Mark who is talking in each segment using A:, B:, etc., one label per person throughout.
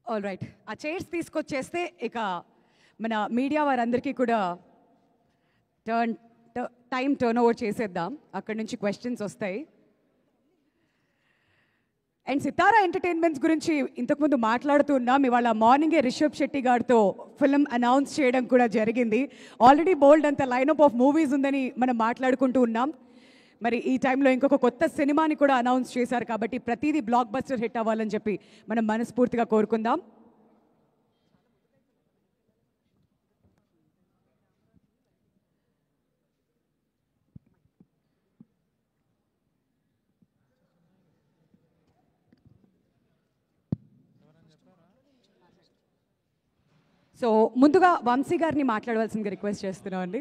A: All right, ఆ chairs తీసుకొచ్చేస్తే ఇక మన మీడియా వారందరికీ కూడా టైం టర్న్ ఓవర్ చేసేద్దాం. అక్కడి నుంచి క్వశ్చన్స్ వస్తాయి. అండ్ సితారా ఎంటర్టైన్మెంట్స్ గురించి ఇంతకుముందు మాట్లాడుతూ ఉన్నాం. ఇవాళ మార్నింగే రిషబ్ శెట్టి గారితో ఫిల్మ్ అనౌన్స్ చేయడం కూడా జరిగింది. ఆల్రెడీ బోల్డ్ అంత లైనప్ ఆఫ్ మూవీస్ ఉందని మనం మాట్లాడుకుంటూ ఉన్నాం. మరి ఈ టైంలో ఇంకొక కొత్త సినిమాని కూడా అనౌన్స్ చేశారు కాబట్టి ప్రతిదీ బ్లాక్ బస్టర్ హిట్ అవ్వాలని చెప్పి మనం మనస్ఫూర్తిగా కోరుకుందాం. సో ముందుగా వంశీ గారిని మాట్లాడవలసిందిగా రిక్వెస్ట్ చేస్తున్నాం అండి.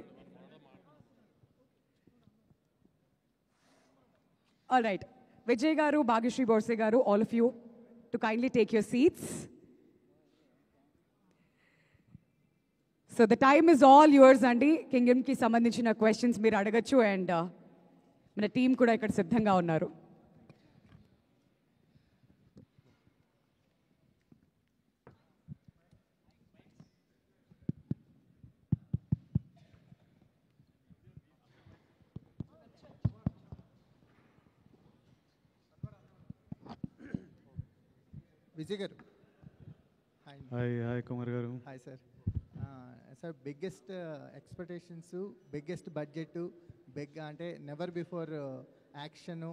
A: ఆల్ రైట్, విజయ్ గారు, భాగ్యశ్రీ బోర్సే గారు, all of you to kindly take your seats. So the time is all yours అండి. కింగ్డమ్కి సంబంధించిన క్వశ్చన్స్ మీరు అడగచ్చు. అండ్ మన టీం కూడా ఇక్కడ సిద్ధంగా ఉన్నారు.
B: విజయ్ గారు.
C: Hi Kumar garu.
B: Hi sir. Sir, biggest expectations, biggest budget, అంటే never before action,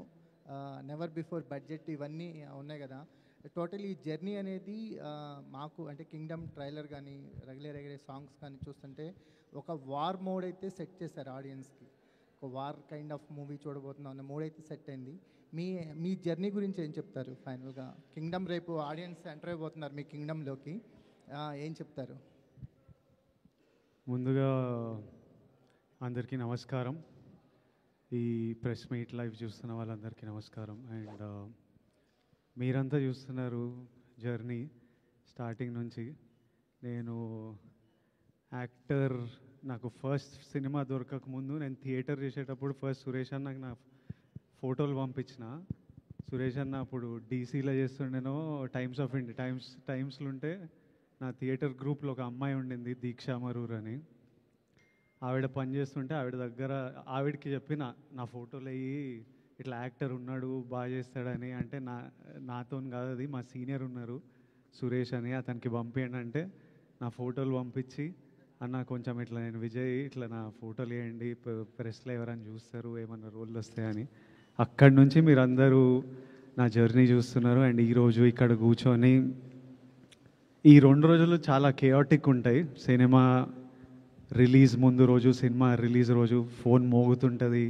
B: never before budget, ఇవన్నీ ఉన్నాయి కదా. టోటల్ ఈ జర్నీ అనేది మాకు అంటే కింగ్డమ్ ట్రైలర్ కానీ రెగ్యులర్ సాంగ్స్ కానీ చూస్తుంటే ఒక వార్ మోడ్ అయితే సెట్ చేశారు ఆడియన్స్కి. ఒక వార్ కైండ్ ఆఫ్ మూవీ చూడబోతున్నాం అన్న మోడ్ అయితే సెట్ అయింది. మీ జర్నీ గురించి ఏం చెప్తారు? ఫైనల్గా కింగ్డమ్ రేపు ఆడియన్స్ ఎంటర్ అయిపోతున్నారు మీ కింగ్డమ్లోకి, ఏం చెప్తారు?
C: ముందుగా అందరికీ నమస్కారం. ఈ ప్రెస్ మీట్ లైవ్ చూస్తున్న వాళ్ళందరికీ నమస్కారం. అండ్ మీరంతా చూస్తున్నారు జర్నీ స్టార్టింగ్ నుంచి. నేను యాక్టర్, నాకు ఫస్ట్ సినిమా దొరకకముందు నేను థియేటర్ చేసేటప్పుడు ఫస్ట్ సురేష్ అన్నకు నా ఫోటోలు పంపించిన. సురేష్ అన్న అప్పుడు డీసీలో చేస్తుండేనో టైమ్స్ ఆఫ్ ఇండియా టైమ్స్లో ఉంటే నా థియేటర్ గ్రూప్లో ఒక అమ్మాయి ఉండింది, దీక్షా మరూర్ అని. ఆవిడ పని చేస్తుంటే ఆవిడకి చెప్పిన నా ఫోటోలు అయ్యి ఇట్లా యాక్టర్ ఉన్నాడు బాగా చేస్తాడని. అంటే నాతో కాదు, అది మా సీనియర్ ఉన్నారు సురేష్ అని, అతనికి పంపించండి అంటే నా ఫోటోలు పంపించి, అన్న కొంచెం ఇట్లా నేను విజయ్ ఇట్లా నా ఫోటోలు వేయండి, ప్రెస్లో ఎవరైనా చూస్తారు, ఏమన్నా రోళ్ళు వస్తాయని. అక్కడి నుంచి మీరందరూ నా జర్నీ చూస్తున్నారు. అండ్ ఈరోజు ఇక్కడ కూర్చొని ఈ 2 రోజులు చాలా కేయాటిక్ ఉంటాయి. సినిమా రిలీజ్ ముందు రోజు, సినిమా రిలీజ్ రోజు ఫోన్ మోగుతుంటుంది,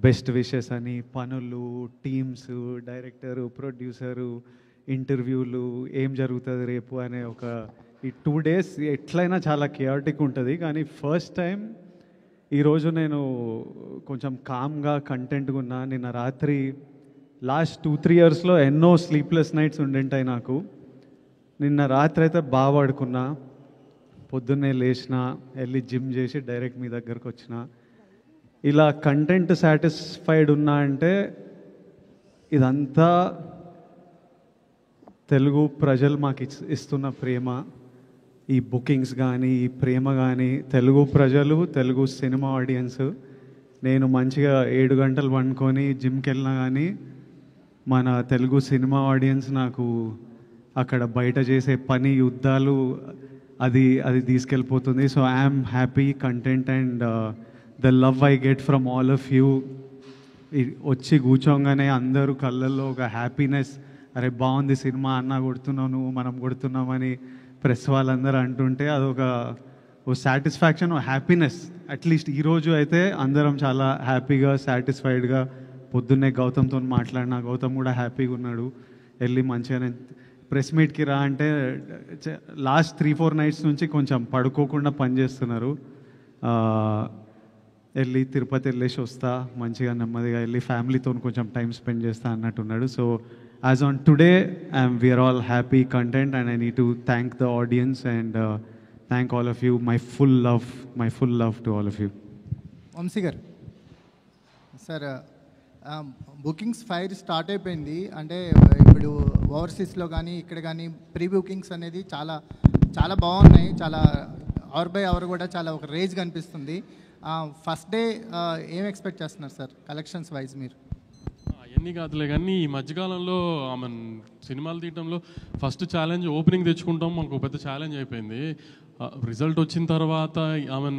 C: బెస్ట్ విషెస్ అని, పనులు, టీమ్స్, డైరెక్టరు, ప్రొడ్యూసరు, ఇంటర్వ్యూలు, ఏం జరుగుతుంది రేపు అనే ఈ 2 days ఎట్లయినా చాలా కేయాటిక్ ఉంటుంది. కానీ ఫస్ట్ టైం ఈరోజు నేను కొంచెం కామ్గా కంటెంట్గా ఉన్నా. నిన్న రాత్రి లాస్ట్ 2-3 yearsలో ఎన్నో స్లీప్లెస్ నైట్స్ ఉండింటాయి నాకు. నిన్న రాత్రి అయితే బాగా పడుకున్నా, పొద్దున్నే లేచిన, వెళ్ళి జిమ్ చేసి డైరెక్ట్ మీ దగ్గరకు వచ్చిన. ఇలా కంటెంట్ సాటిస్ఫైడ్ ఉన్నా అంటే ఇదంతా తెలుగు ప్రజలు మాకు ఇస్తున్న ప్రేమ. ఈ బుకింగ్స్ కానీ, ఈ ప్రేమ కానీ, తెలుగు ప్రజలు, తెలుగు సినిమా ఆడియన్స్. నేను మంచిగా 7 గంటలు పండుకొని జిమ్కి వెళ్ళినా కానీ మన తెలుగు సినిమా ఆడియన్స్ నాకు అక్కడ బయట చేసే పని, యుద్ధాలు, అది తీసుకెళ్ళిపోతుంది. So I'm happy, content and the love I get from all of you. వచ్చి కూర్చోగానే అందరూ కళ్ళల్లో ఒక హ్యాపీనెస్, అరే బాగుంది సినిమా, అన్న కొడుతున్నావు నువ్వు, మనం కొడుతున్నామని ప్రెస్ వాళ్ళందరూ అంటుంటే అదొక సాటిస్ఫాక్షన్, హ్యాపీనెస్. అట్లీస్ట్ ఈరోజు అయితే అందరం చాలా హ్యాపీగా, సాటిస్ఫైడ్గా. పొద్దున్నే గౌతమ్తో మాట్లాడినా, గౌతమ్ కూడా హ్యాపీగా ఉన్నాడు. వెళ్ళి మంచిగానే ప్రెస్ మీట్కి రా అంటే లాస్ట్ 3-4 nights నుంచి కొంచెం పడుకోకుండా పనిచేస్తున్నారు. వెళ్ళి తిరుపతి వెళ్ళేసి వస్తా, మంచిగా నెమ్మదిగా వెళ్ళి ఫ్యామిలీతో కొంచెం టైం స్పెండ్ చేస్తా అన్నట్టున్నాడు. So as on today, we are all happy, content, and I need to thank the audience and thank all of you. My full love to all of you.
B: Vamsi గారు, సార్ బుకింగ్స్ ఫైర్ స్టార్ట్ అయిపోయింది. అంటే ఇప్పుడు ఓవర్సీస్లో కానీ ఇక్కడ కానీ pre bookings అనేది చాలా చాలా బాగున్నాయి. చాలా అవర్ బై అవర్ కూడా చాలా ఒక రేజ్ కనిపిస్తుంది. ఫస్ట్ డే ఏం ఎక్స్పెక్ట్ చేస్తున్నారు సార్ కలెక్షన్స్ వైజ్ మీరు?
D: అవన్నీ కాదులే కానీ ఈ మధ్యకాలంలో ఆమె సినిమాలు తీయడంలో ఫస్ట్ ఛాలెంజ్ ఓపెనింగ్ తెచ్చుకుంటాం, మనకు పెద్ద ఛాలెంజ్ అయిపోయింది. రిజల్ట్ వచ్చిన తర్వాత ఆమె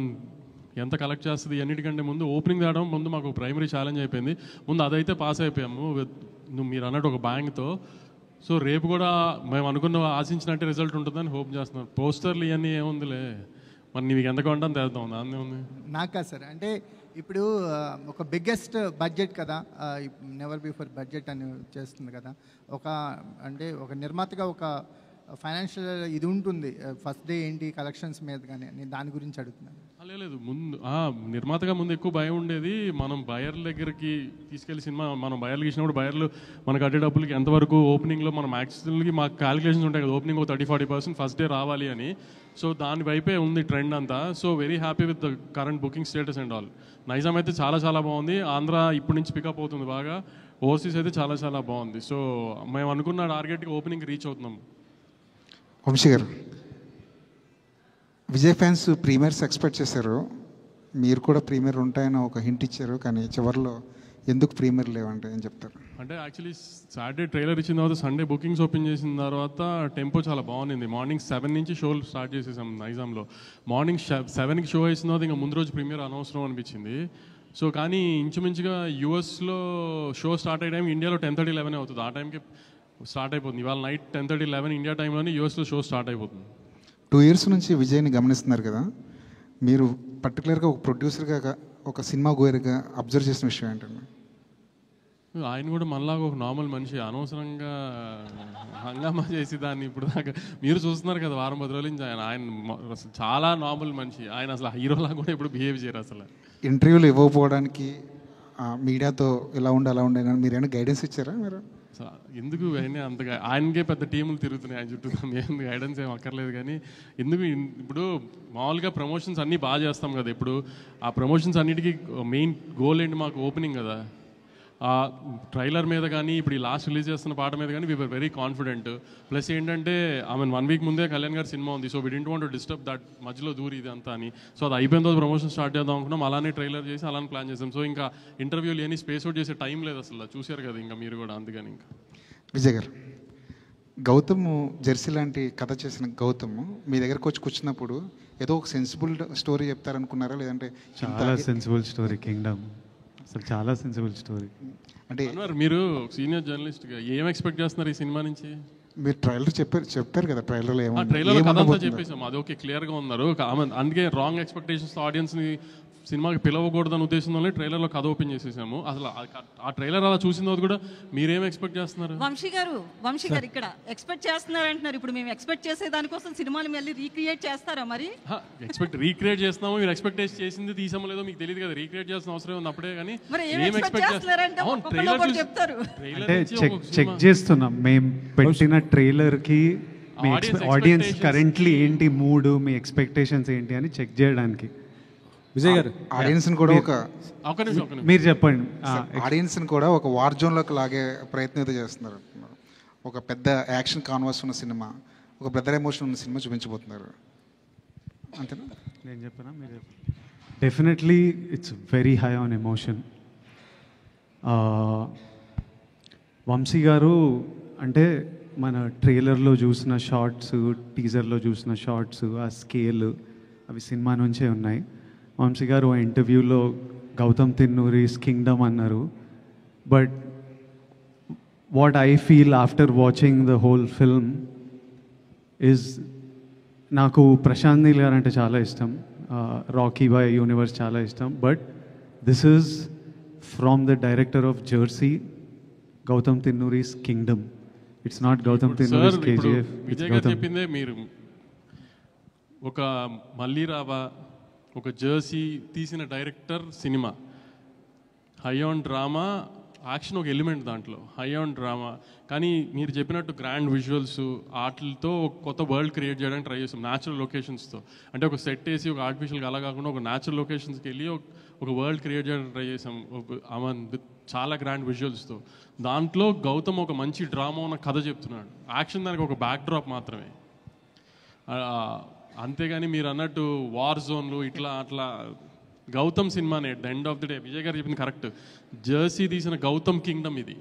D: ఎంత కలెక్ట్ చేస్తుంది అన్నిటికంటే ముందు ఓపెనింగ్ తేవడం ముందు మాకు ప్రైమరీ ఛాలెంజ్ అయిపోయింది. ముందు అదైతే పాస్ అయిపోయాము మీరు అన్నట్టు ఒక బ్యాంగ్తో. సో రేపు కూడా మేము అనుకున్న ఆశించినట్టే రిజల్ట్ ఉంటుందని హోప్ చేస్తున్నాం. పోస్టర్లు ఇవన్నీ ఏముందిలే, మరి నీకు ఎంత కొంటాను తెద్దాం, దాన్ని ఉంది.
B: నాకా సార్, అంటే ఇప్పుడు ఒక బిగ్గెస్ట్ బడ్జెట్ కదా, నెవర్ బిఫోర్ బడ్జెట్ అని చేస్తుంది కదా, అంటే ఒక నిర్మాతగా ఒక ఫైనాన్షియల్ ఇది ఉంటుంది. ఫస్ట్ డే ఏంటి కలెక్షన్స్ మీద కానీ నేను దాని గురించి అడుగుతున్నాను.
D: లేదు ముందు నిర్మాతగా ముందు ఎక్కువ భయం ఉండేది. మనం బయర్ల దగ్గరికి తీసుకెళ్లి సినిమా మనం బయర్లు ఇచ్చినప్పుడు బయర్లు మనకు అడ్డే డబ్బులకి ఎంతవరకు ఓపెనింగ్లో మనం యాక్చువల్కి మాకు క్యాలిక్యులేషన్స్ ఉంటాయి కదా, ఓపెనింగ్ 30-40% ఫస్ట్ డే రావాలి అని. సో దాని వైపే ఉంది ట్రెండ్ అంతా. So very happy with the current booking status and all. Nizam అయితే చాలా చాలా బాగుంది. ఆంధ్ర ఇప్పటి నుంచి పికప్ అవుతుంది బాగా. ఓవర్సీస్ అయితే చాలా చాలా బాగుంది. సో మేము అనుకున్న టార్గెట్కి ఓపెనింగ్ రీచ్ అవుతున్నాం.
E: వంశీ గారు, విజయ్ ఫ్యాన్స్ ప్రీమియర్స్ ఎక్స్పెక్ట్ చేశారు, మీరు కూడా ప్రీమియర్ ఉంటాయని ఒక హింట్ ఇచ్చారు, కానీ చివరిలో ఎందుకు ప్రీమియర్ లేవంటే ఏం చెప్తారు?
D: అంటే యాక్చువల్లీ సాటర్డే ట్రైలర్ ఇచ్చిన తర్వాత సండే బుకింగ్స్ ఓపెన్ చేసిన తర్వాత టెంపో చాలా బాగుంది. మార్నింగ్ 7 నుంచి షోలు స్టార్ట్ చేసేసాం నైజాంలో. మార్నింగ్ 7కి షో వేసిన తర్వాత ఇంకా ముందు రోజు ప్రీమియర్ అనవసరం అనిపించింది. సో కానీ ఇంచుమించుగా యూఎస్లో షో స్టార్ట్ అయ్యే టైం ఇండియాలో 10:30-11 అవుతుంది. ఆ టైంకి స్టార్ట్ అయిపోతుంది. ఇవాళ నైట్ 10:30-11 ఇండియా టైంలోనే యూఎస్లో షో స్టార్ట్ అయిపోతుంది.
E: 2 years నుంచి విజయ్ని గమనిస్తున్నారు కదా, మీరు పర్టికులర్గా ఒక ప్రొడ్యూసర్గా ఒక సినిమా గోయర్గా అబ్జర్వ్ చేసిన విషయం ఏంటండి?
D: ఆయన కూడా మనలాగా ఒక నార్మల్ మనిషి, అనవసరంగా హంగామా చేసి దాన్ని ఇప్పుడు దాకా మీరు చూస్తున్నారు కదా వారం 10 రోజుల నుంచి. ఆయన అసలు చాలా నార్మల్ మనిషి. ఆయన అసలు హీరోలా కూడా ఇప్పుడు బిహేవ్ చేయరు. అసలు
E: ఇంటర్వ్యూలు ఇవ్వకపోవడానికి మీడియాతో ఇలా ఉండి అలా ఉండే మీరు ఏమైనా గైడెన్స్ ఇచ్చారా? మీరు
D: ఎందుకు అయినా అంతగా ఆయనకే పెద్ద టీములు తిరుగుతున్నాయి ఆయన చుట్టూ, ఏం గైడెన్స్ ఏం అక్కర్లేదు. కానీ ఎందుకు ఇప్పుడు మామూలుగా ప్రమోషన్స్ అన్నీ బాగా చేస్తాం కదా, ఇప్పుడు ఆ ప్రమోషన్స్ అన్నిటికీ మెయిన్ గోల్ ఏంటి మాకు ఓపెనింగ్ కదా. ఆ ట్రైలర్ మీద కానీ ఇప్పుడు ఈ లాస్ట్ రిలీజ్ చేస్తున్న పాట మీద కానీ వీఆర్ వెరీ కాన్ఫిడెంట్. ప్లస్ ఏంటంటే ఆమె 1 week ముందే కళ్యాణ్ గారి సినిమా ఉంది. So we didn't want to disturb that మధ్యలో దూరి ఇది అంతా అని. సో అది అయిపోయిన తర్వాత ప్రమోషన్ స్టార్ట్ చేద్దాం అనుకున్నాం. అలానే ట్రైలర్ చేసి అలానే ప్లాన్ చేసాం. సో ఇంకా ఇంటర్వ్యూలు ఏని స్పేస్ అవుట్ చేసే టైం లేదు అసలు. చూశారు కదా ఇంకా మీరు కూడా, అందుకని. ఇంకా
E: విజయ్ గారు, గౌతమ్ జెర్సీ లాంటి కథ చేసిన గౌతమ్ మీ దగ్గరకు వచ్చి కూర్చున్నప్పుడు ఏదో ఒక సెన్సిబుల్ స్టోరీ చెప్తారనుకున్నారా, లేదంటే?
C: చాలా సెన్సిబుల్ స్టోరీ కింగ్డమ్, అసలు చాలా సెన్సిబుల్ స్టోరీ.
D: అంటే మీరు సీనియర్ జర్నలిస్ట్గా ఏం ఎక్స్పెక్ట్ చేస్తున్నారు ఈ సినిమా నుంచి?
E: మీరు ట్రైలర్ చెప్పారు కదా, ట్రైలర్లో
D: ట్రైలర్ కథ అంతా చెప్పేసాం, అది ఓకే, క్లియర్గా ఉన్నారు. అందుకే రాంగ్ ఎక్స్పెక్టేషన్స్ ఆడియన్స్ని సినిమాకి పిలవకూడదని ఉద్దేశంలోనే ట్రైలర్లో కథ ఓపెన్ చేసేసాము. అసలు ఆ ట్రైలర్ అలా చూసిన తర్వాత కూడా మీరేం ఎక్స్పెక్ట్ చేస్తున్నారు?
F: వంశీ గారు ఇక్కడ ఎక్స్పెక్ట్ చేస్తున్నారు అంటున్నారు. ఇప్పుడు మేము ఎక్స్పెక్ట్ చేసే దానికోసం సినిమాని మళ్ళీ రీక్రియేట్ చేస్తారా? మరి
D: రీక్రియేట్ చేస్తున్నాము. మీరు ఎక్స్పెక్ట్ చేసింది తీసామో లేదో మీకు తెలియదు కదా, రీక్రియేట్ చేసిన అవసరం ఉంది అప్పుడే. కానీ
C: చెక్ చేస్తున్నాం మేము పెట్టిన ట్రైలర్కి మీ ఆడియన్స్ కరెంట్లీ ఏంటి మూడు, మీ ఎక్స్పెక్టేషన్స్ ఏంటి అని చెక్ చేయడానికి.
E: విజయ్ గారు, ఆడియన్స్ కూడా
C: మీరు చెప్పండి,
E: ఆడియన్స్ కూడా ఒక వార్ జోన్లోకి లాగే ప్రయత్నం అయితే చేస్తున్నారు. ఒక పెద్ద యాక్షన్ కాన్వాస్ ఉన్న సినిమా, ఒక బ్రదర్ ఎమోషన్ ఉన్న సినిమా చూపించబోతున్నారు, అంతేనా?
C: నేను చెప్పనా, మీరు చెప్పండి. Definitely it's very high on emotion. Vamsi గారు అంటే మన ట్రైలర్లో చూసిన షార్ట్స్, టీజర్లో చూసిన షార్ట్స్, ఆ స్కేల్ అవి సినిమా నుంచే ఉన్నాయి. వంశీ గారు ఆ ఇంటర్వ్యూలో గౌతమ్ తిన్నూరిస్ కింగ్డమ్ అన్నారు. But what I feel after watching the whole film is, నాకు ప్రశాంత్ నీల్ గారు అంటే చాలా ఇష్టం, రాకీ బాయ్ యూనివర్స్ చాలా ఇష్టం. But this is from the director of Jersey, Gowtam Tinnanuri's Kingdom. It's not Gowtam Tinnanuri's KGF.
D: Vijay garu చెప్పిందే మీరు ఒక మళ్ళీ రావా, ఒక జెర్సీ తీసిన డైరెక్టర్ సినిమా, హై ఆన్ డ్రామా, యాక్షన్ ఒక ఎలిమెంట్ దాంట్లో, హై ఆన్ డ్రామా. కానీ మీరు చెప్పినట్టు గ్రాండ్ విజువల్స్ ఆటలతో ఒక కొత్త వరల్డ్ క్రియేట్ చేయడానికి ట్రై చేస్తాం, న్యాచురల్ లొకేషన్స్తో. అంటే ఒక సెట్ వేసి ఒక ఆర్టిఫిషియల్గా అలా కాకుండా ఒక న్యాచురల్ లొకేషన్స్కి వెళ్ళి ఒక వరల్డ్ క్రియేట్ చేయడానికి ట్రై చేసాం చాలా గ్రాండ్ విజువల్స్తో. దాంట్లో గౌతమ్ ఒక మంచి డ్రామా ఉన్న కథ చెప్తున్నాడు, యాక్షన్ దానికి ఒక బ్యాక్ డ్రాప్ మాత్రమే. అంతేగాని మీరు అన్నట్టు వార్ జోన్లు ఇట్లా అట్లా గౌతమ్ సినిమానే at the end of the day. Vijay గారు చెప్పింది కరెక్ట్, జెర్సీ తీసిన గౌతమ్ కింగ్డమ్ ఇది.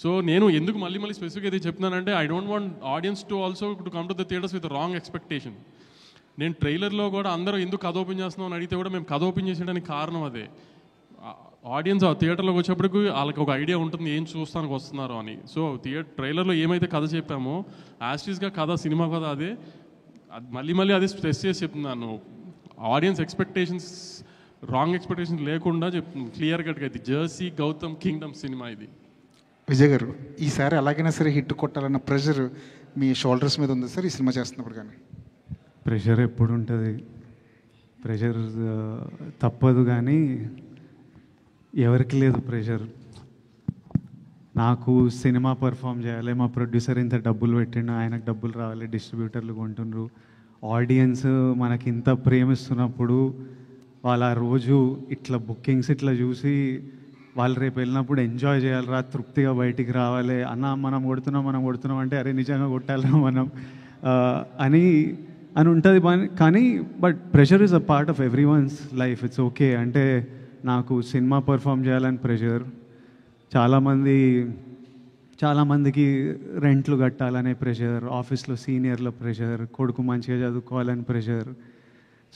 D: సో నేను ఎందుకు మళ్ళీ స్పెసిఫిక్గా ఇది చెప్తున్నానంటే I don't want audience to also to come to the theatres with wrong expectation. నేను ట్రైలర్లో కూడా అందరూ ఎందుకు కథ ఓపెన్ చేస్తున్నాం అని అడిగితే కూడా మేము కథ ఓపెన్ చేసేయడానికి కారణం అదే. ఆడియన్స్ ఆ థియేటర్లోకి వచ్చేప్పటికి వాళ్ళకి ఒక ఐడియా ఉంటుంది ఏం చూస్తానికి వస్తున్నారు అని. సో ట్రైలర్లో ఏమైతే కథ చెప్పామో యాస్టీస్గా కథ సినిమా కథ అదే. మళ్ళీ అదే స్ట్రెస్ చేసి చెప్తున్నాను, ఆడియన్స్ ఎక్స్పెక్టేషన్స్ రాంగ్ ఎక్స్పెక్టేషన్స్ లేకుండా చెప్తున్నాను క్లియర్ కట్గా. ఇది జెర్సీ గౌతమ్ కింగ్డమ్ సినిమా ఇది.
E: విజయ్ గారు, ఈసారి ఎలాగైనా సరే హిట్ కొట్టాలన్న ప్రెషర్ మీ షోల్డర్స్ మీద ఉంది సార్ ఈ సినిమా చేస్తున్నప్పుడు? కానీ
C: ప్రెషర్ ఎప్పుడు ఉంటుంది, ప్రెషర్ తప్పదు, కానీ ఎవరికి లేదు ప్రెషర్. నాకు సినిమా పర్ఫామ్ చేయాలి, మా ప్రొడ్యూసర్ ఇంత డబ్బులు పెట్టిండు, ఆయనకు డబ్బులు రావాలి, డిస్ట్రిబ్యూటర్లు కొంటుండ్రు, ఆడియన్స్ మనకి ఇంత ప్రేమిస్తున్నప్పుడు వాళ్ళు ఆ రోజు ఇట్లా బుకింగ్స్ ఇట్లా చూసి వాళ్ళు రేపు వెళ్ళినప్పుడు ఎంజాయ్ చేయాలిరా, తృప్తిగా బయటికి రావాలి, అన్న మనం కొడుతున్నాం అంటే అరే నిజంగా కొట్టాలిరా మనం అని ఉంటుంది. కానీ but pressure is a part of every one's life. It's okay. అంటే నాకు సినిమా పర్ఫామ్ చేయాలని ప్రెషర్, చాలామందికి రెంట్లు కట్టాలనే ప్రెషర్, ఆఫీస్లో సీనియర్ల ప్రెషర్, కొడుకు మంచిగా చదువుకోవాలని ప్రెషర్.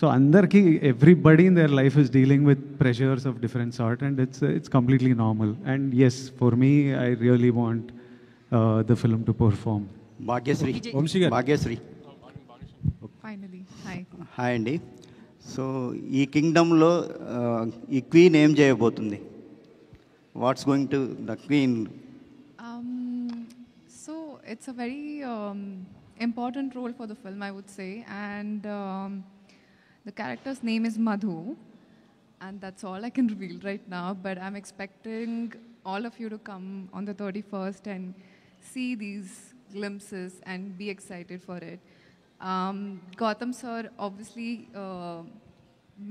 C: సో అందరికీ everybody in their life is dealing with pressures of different sort and it's completely normal. And yes, for me I really want the film to perform.
G: Bhagyashree
H: finally hi.
G: Hi అండి. So ఈ కింగ్డమ్లో ఈ queen ఏం చేయబోతుంది? What's going to the queen?
H: So it's a very important role for the film, I would say, and the character's name is Madhu, and that's all I can reveal right now, but I'm expecting all of you to come on the 31st and see these glimpses and be excited for it. Gautam sir obviously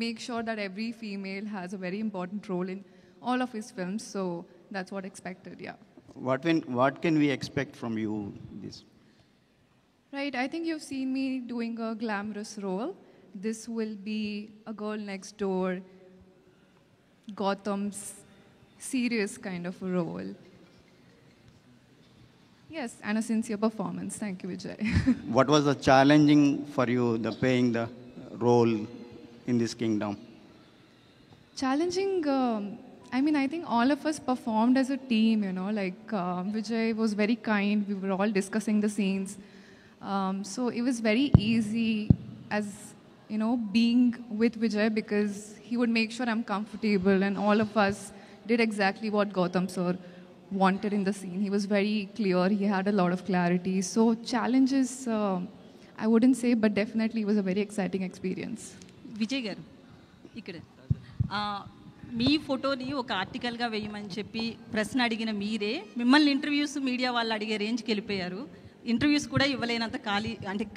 H: make sure that every female has a very important role in all of his films, so that's what expected. Yeah.
G: What can we expect from you this?
H: Right, I think you've seen me doing a glamorous role. This will be a girl next door, Gautam's serious kind of a role. Yes, and a sincere performance. Thank you, Vijay.
G: What was the challenging for you, the playing the role in this kingdom?
H: Challenging, I mean, I think all of us performed as a team, you know, like Vijay was very kind. We were all discussing the scenes. So it was very easy as, you know, being with Vijay because he would make sure I'm comfortable, and all of us did exactly what Gautam sir wanted in the scene. He was very clear. He had a lot of clarity. So challenges, I wouldn't say, but definitely it was a very exciting experience.
F: Vijay గారు ఇక్కడ మీ ఫోటోని ఒక ఆర్టికల్గా వేయమని చెప్పి ప్రశ్న అడిగిన మీరే మిమ్మల్ని ఇంటర్వ్యూస్ మీడియా వాళ్ళు అడిగే రేంజ్కి వెళ్ళిపోయారు. ఇంటర్వ్యూస్ కూడా ఇవ్వలేనంత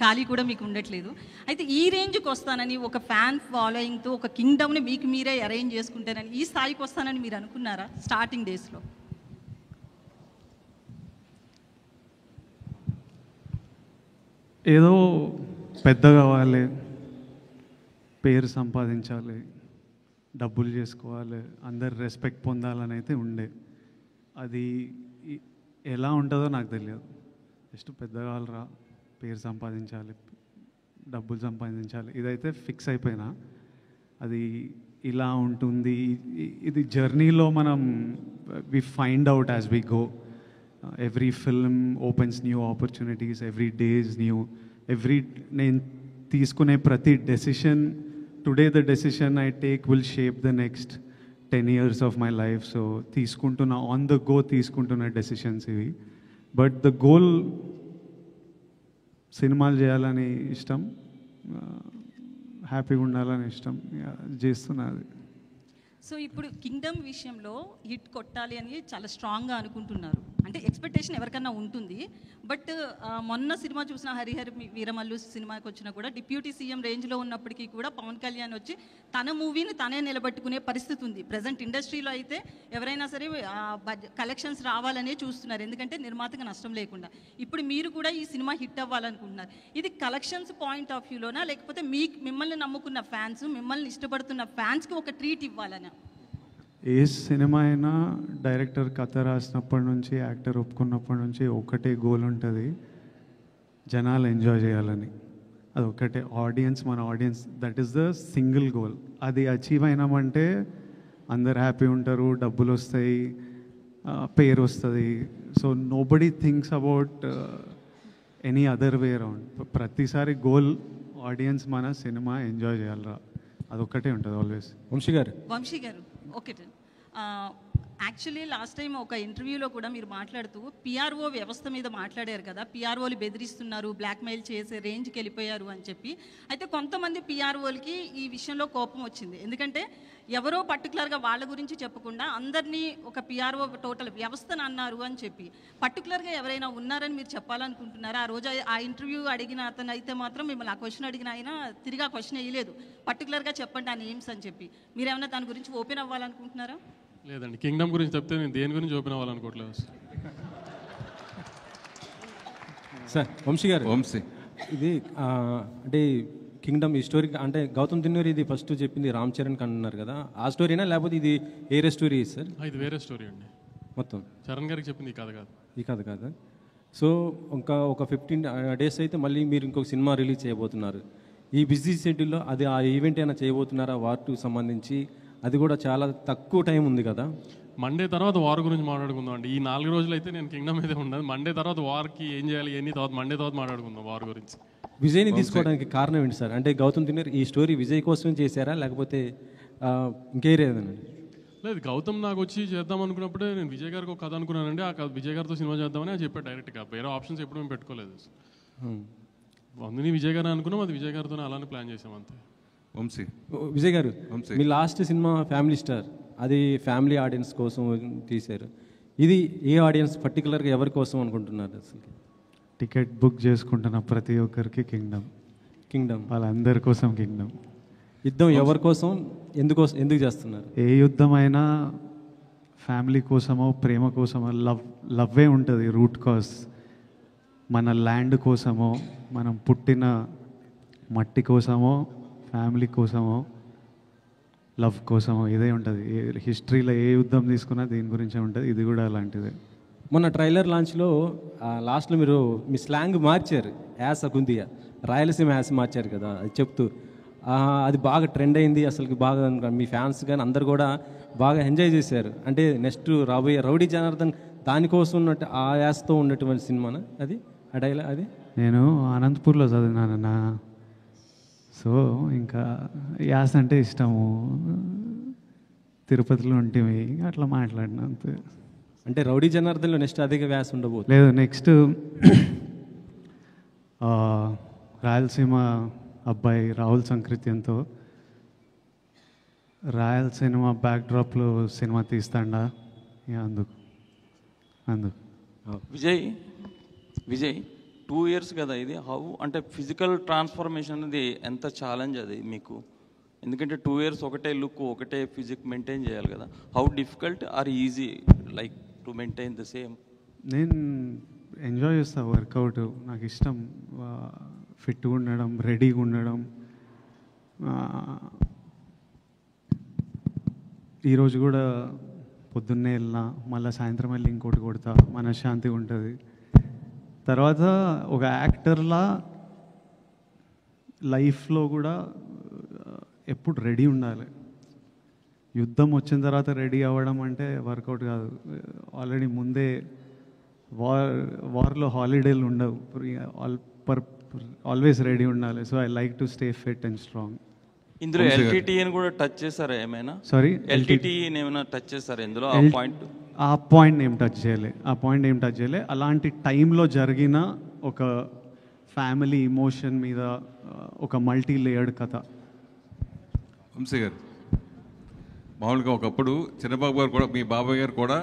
F: ఖాళీ కూడా మీకు ఉండట్లేదు. అయితే ఈ రేంజ్కి వస్తానని, ఒక ఫ్యాన్ ఫాలోయింగ్తో ఒక కింగ్డమ్ని మీకు మీరే అరేంజ్ చేసుకుంటారని, ఈ స్థాయికి వస్తానని మీరు అనుకున్నారా స్టార్టింగ్ డేస్లో?
C: ఏదో పెద్ద కావాలి, పేరు సంపాదించాలి, డబ్బులు చేసుకోవాలి, అందరు రెస్పెక్ట్ పొందాలని అయితే ఉండే. అది ఎలా ఉంటుందో నాకు తెలియదు. జస్ట్ పెద్ద కావాలరా, పేరు సంపాదించాలి, డబ్బులు సంపాదించాలి, ఇదైతే ఫిక్స్ అయిపోయినా. అది ఇలా ఉంటుంది. ఇది జర్నీలో మనం we find out as we go. Every film opens new opportunities, every day is new. నేను తీసుకునే ప్రతి decision, today the decision I take will shape the next 10 years of my life. So తీసుకుంటున్న ఆన్ ద గో తీసుకుంటున్న decisions ఇవి. But the goal సినిమాలు చేయాలని ఇష్టం, హ్యాపీగా ఉండాలని ఇష్టం, చేస్తున్నది.
F: సో ఇప్పుడు కింగ్డమ్ విషయంలో హిట్ కొట్టాలి అని చాలా స్ట్రాంగ్గా అనుకుంటున్నారు. అంటే ఎక్స్పెక్టేషన్ ఎవరికన్నా ఉంటుంది. బట్ మొన్న సినిమా చూసిన హరిహర వీరమల్లు సినిమాకి వచ్చినా కూడా డిప్యూటీ సీఎం రేంజ్లో ఉన్నప్పటికీ కూడా పవన్ కళ్యాణ్ వచ్చి తన మూవీని తనే నిలబెట్టుకునే పరిస్థితి ఉంది. ప్రజెంట్ ఇండస్ట్రీలో అయితే ఎవరైనా సరే కలెక్షన్స్ రావాలనే చూస్తున్నారు, ఎందుకంటే నిర్మాతకు నష్టం లేకుండా. ఇప్పుడు మీరు కూడా ఈ సినిమా హిట్ అవ్వాలనుకుంటున్నారు. ఇది కలెక్షన్స్ పాయింట్ ఆఫ్ వ్యూలోనా, లేకపోతే మిమ్మల్ని నమ్ముకున్న ఫ్యాన్స్, మిమ్మల్ని ఇష్టపడుతున్న ఫ్యాన్స్కి ఒక ట్రీట్ ఇవ్వాలనా?
C: ఏ సినిమా అయినా డైరెక్టర్ కథ రాసినప్పటి నుంచి, యాక్టర్ ఒప్పుకున్నప్పటి నుంచి ఒకటే గోల్ ఉంటుంది, జనాలు ఎంజాయ్ చేయాలని. అది ఒకటే ఆడియన్స్, మన audience, that is the single goal. అది అచీవ్ అయినామంటే అందరు హ్యాపీ ఉంటారు, డబ్బులు వస్తాయి, పేరు వస్తుంది. So nobody thinks about any other way around. ప్రతిసారి గోల్ ఆడియన్స్ మన సినిమా ఎంజాయ్ చేయాలరా, అదొక్కటే ఉంటుంది ఆల్వేస్.
I: వంశీ గారు
F: ఓకే. యాక్చువల్లీ లాస్ట్ టైం ఒక ఇంటర్వ్యూలో కూడా మీరు మాట్లాడుతూ పిఆర్ఓ వ్యవస్థ మీద మాట్లాడారు కదా, పిఆర్ఓలు బెదిరిస్తున్నారు, బ్లాక్మెయిల్ చేసే రేంజ్కి వెళ్ళిపోయారు అని చెప్పి. అయితే కొంతమంది పిఆర్ఓలకి ఈ విషయంలో కోపం వచ్చింది, ఎందుకంటే ఎవరో పర్టికులర్గా వాళ్ళ గురించి చెప్పకుండా అందరినీ ఒక పిఆర్ఓ టోటల్ వ్యవస్థను అన్నారు అని చెప్పి. పర్టికులర్గా ఎవరైనా ఉన్నారని మీరు చెప్పాలనుకుంటున్నారా? ఆ రోజు ఆ ఇంటర్వ్యూ అడిగిన అతను అయితే మాత్రం మిమ్మల్ని ఆ క్వశ్చన్ అడిగిన ఆయన తిరిగి ఆ క్వశ్చన్ వేయలేదు, పర్టికులర్గా చెప్పండి ఆ నేమ్స్ అని చెప్పి. మీరేమైనా దాని గురించి ఓపెన్ అవ్వాలనుకుంటున్నారా?
D: లేదండి, కింగ్డమ్ గురించి చెప్తే నేను దేని గురించి ఓపెన్ అవ్వాలనుకోవట్లేదు
I: సార్. వంశీ గారు, ఇది అంటే కింగ్డమ్ ఈ స్టోరీ అంటే గౌతమ్ తిన్నూరి ఇది ఫస్ట్ చెప్పింది రామ్ చరణ్ అన్నారు కదా, ఆ స్టోరీనా లేకపోతే ఇది వేరే స్టోరీ సార్?
D: ఇది వేరే స్టోరీ అండి, మొత్తం చరణ్ గారికి చెప్పింది ఈ కథ కాదు.
I: ఈ కథ కాదు. సో ఒక 15 days అయితే మళ్ళీ మీరు ఇంకొక సినిమా రిలీజ్ చేయబోతున్నారు. ఈ బిజీ షెడ్యూల్లో అది ఆ ఈవెంట్ అయినా చేయబోతున్నారా వార్ 2 సంబంధించి? అది కూడా చాలా తక్కువ టైం ఉంది కదా.
D: మండే తర్వాత వార్ గురించి మాట్లాడుకుందాం అండి. ఈ 4 రోజులు అయితే నేను కింగ్డమ్ అయితే ఉండదు. మండే తర్వాత వార్కి ఏం చేయాలి ఎన్ని తర్వాత మండే తర్వాత మాట్లాడుకుందాం వార్ గురించి.
I: విజయ్ని తీసుకోవడానికి కారణం ఏంటి సార్? అంటే గౌతమ్ తిన్నూరి ఈ స్టోరీ విజయ్ కోసం చేశారా లేకపోతే ఇంకేరేదన్నా?
D: లేదు, గౌతమ్ నాకు వచ్చి చేద్దాం అనుకున్నప్పుడే నేను విజయ్ గారికి ఒక కథ అనుకున్నానండి. ఆ విజయ్ గారితో సినిమా చేద్దామని అది చెప్పాడు డైరెక్ట్గా. వేరే ఆప్షన్స్ ఎప్పుడు మేము పెట్టుకోలేదు. అందుని విజయ్ గారు అనుకున్నాం, అది విజయ్ గారితో అలానే ప్లాన్ చేసాం అంతే.
I: విజయ్ గారు, మీ లాస్ట్ సినిమా ఫ్యామిలీ స్టార్, అది ఫ్యామిలీ ఆడియన్స్ కోసం తీశారు. ఇది ఏ ఆడియన్స్ పర్టికులర్గా ఎవరి కోసం అనుకుంటున్నారు అసలు?
C: టికెట్ బుక్ చేసుకుంటున్న ప్రతి ఒక్కరికి కింగ్డమ్ వాళ్ళందరి కోసం కింగ్డమ్.
I: యుద్ధం ఎవరి కోసం, ఎందుకు చేస్తున్నారు?
C: ఏ యుద్ధం అయినా ఫ్యామిలీ కోసమో ప్రేమ కోసమో, లవ్వే ఉంటుంది రూట్ కాజ్. మన ల్యాండ్ కోసమో, మనం పుట్టిన మట్టి కోసమో, ఫ్యామిలీ కోసమో, లవ్ కోసమో ఇదే ఉంటుంది. హిస్టరీలో ఏ యుద్ధం తీసుకున్నా దీని గురించే ఉంటుంది. ఇది కూడా అలాంటిదే.
I: మొన్న ట్రైలర్ లాంచ్లో లాస్ట్లో మీరు మీ స్లాంగ్ మార్చారు, యాస కుందియా, రాయలసీమ యాస మార్చారు కదా, అది చెప్తూ అది బాగా ట్రెండ్ అయింది. అసలు బాగా మీ ఫ్యాన్స్ కానీ అందరు కూడా బాగా ఎంజాయ్ చేశారు. అంటే నెక్స్ట్ రాబోయే రౌడీ జనార్దన్ దానికోసం ఉన్నట్టు ఆ యాసతో ఉన్నటువంటి సినిమానా అది? ఆ డైలాగ్ అది
C: నేను అనంతపూర్లో చదివినానన్నా, సో ఇంకా యాస అంటే ఇష్టము, తిరుపతిలో ఉంటేవి అట్లా మాట్లాడినా అంతే.
I: అంటే రౌడీ జనార్దన్లో నెక్స్ట్ అధిక వ్యాస ఉండబోతుంది?
C: లేదు, నెక్స్ట్ రాయలసీమ అబ్బాయి రాహుల్ సంకృత్యంతో రాయలసీమ బ్యాక్డ్రాప్లో సినిమా తీస్తాడా, అందుకు
J: విజయ్ 2 years కదా ఇది. హౌ అంటే ఫిజికల్ ట్రాన్స్ఫర్మేషన్ అనేది ఎంత ఛాలెంజ్ అది మీకు? ఎందుకంటే 2 years ఒకటే లుక్ ఒకటే ఫిజిక్ మెయింటైన్ చేయాలి కదా. How difficult or easy like to maintain the same?
C: నేను ఎంజాయ్ చేస్తాను వర్కౌట్, నాకు ఇష్టం ఫిట్గా ఉండడం, రెడీగా ఉండడం. ఈరోజు కూడా పొద్దున్నే వెళ్ళినా, మళ్ళీ సాయంత్రం వెళ్ళి ఇంకోటి కొడతా, మనశ్శాంతిగా ఉంటుంది. తర్వాత ఒక యాక్టర్లా లైఫ్లో కూడా ఎప్పుడు రెడీ ఉండాలి. యుద్ధం వచ్చిన తర్వాత రెడీ అవ్వడం అంటే వర్కౌట్ కాదు. ఆల్రెడీ ముందే వార్లో హాలిడేలు ఉండవు, ఆల్వేస్ రెడీ ఉండాలి. So I like to stay fit and strong.
J: ఇందులో ఎల్టీటీని కూడా టచ్ చేశారా ఏమైనా?
C: సారీ,
J: ఎల్టీటీని ఏమైనా టచ్ చేశారా ఇందులో?
C: ఆ పాయింట్ ఏం టచ్ చేయలే. అలాంటి టైంలో జరిగిన ఒక ఫ్యామిలీ ఇమోషన్ మీద ఒక మల్టీ లేయర్డ్ కథ.
K: వంశీ గారు, మామూలుగా ఒకప్పుడు చిన్నబాబు గారు కూడా, మీ బాబాయ్ గారు కూడా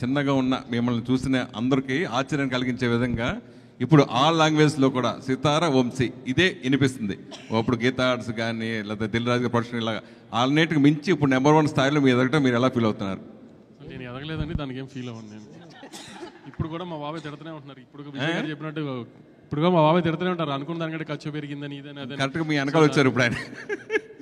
K: చిన్నగా ఉన్న మిమ్మల్ని చూసిన అందరికీ ఆశ్చర్యం కలిగించే విధంగా ఇప్పుడు ఆల్ లాంగ్వేజ్లో కూడా సితార వంశీ ఇదే వినిపిస్తుంది. అప్పుడు గీతా ఆర్ట్స్ కానీ లేదా దిల్ రాజు ప్రొడక్షన్ ఇలాగా అన్నిటికి మించి ఇప్పుడు నెంబర్ 1 స్థాయిలో మీ ఎదగటం మీరు ఎలా ఫీల్ అవుతున్నారు?
D: నేను ఎదగలేదండి, దానికి ఏం ఫీల్ అవ్వను నేను. ఇప్పుడు కూడా మా బాబాయ్ తిడుతూనే ఉంటున్నారు. ఇప్పుడు విజయ్ గారు చెప్పినట్టు ఇప్పుడు మా బాబాయ్ తిడుతూనే ఉంటారు, అనుకున్న దానికంటే ఖర్చు పెరిగిందని ఇదని అదే.
K: కరెక్ట్గా మీ వెనకాల వచ్చారు ఇప్పుడు ఆయన.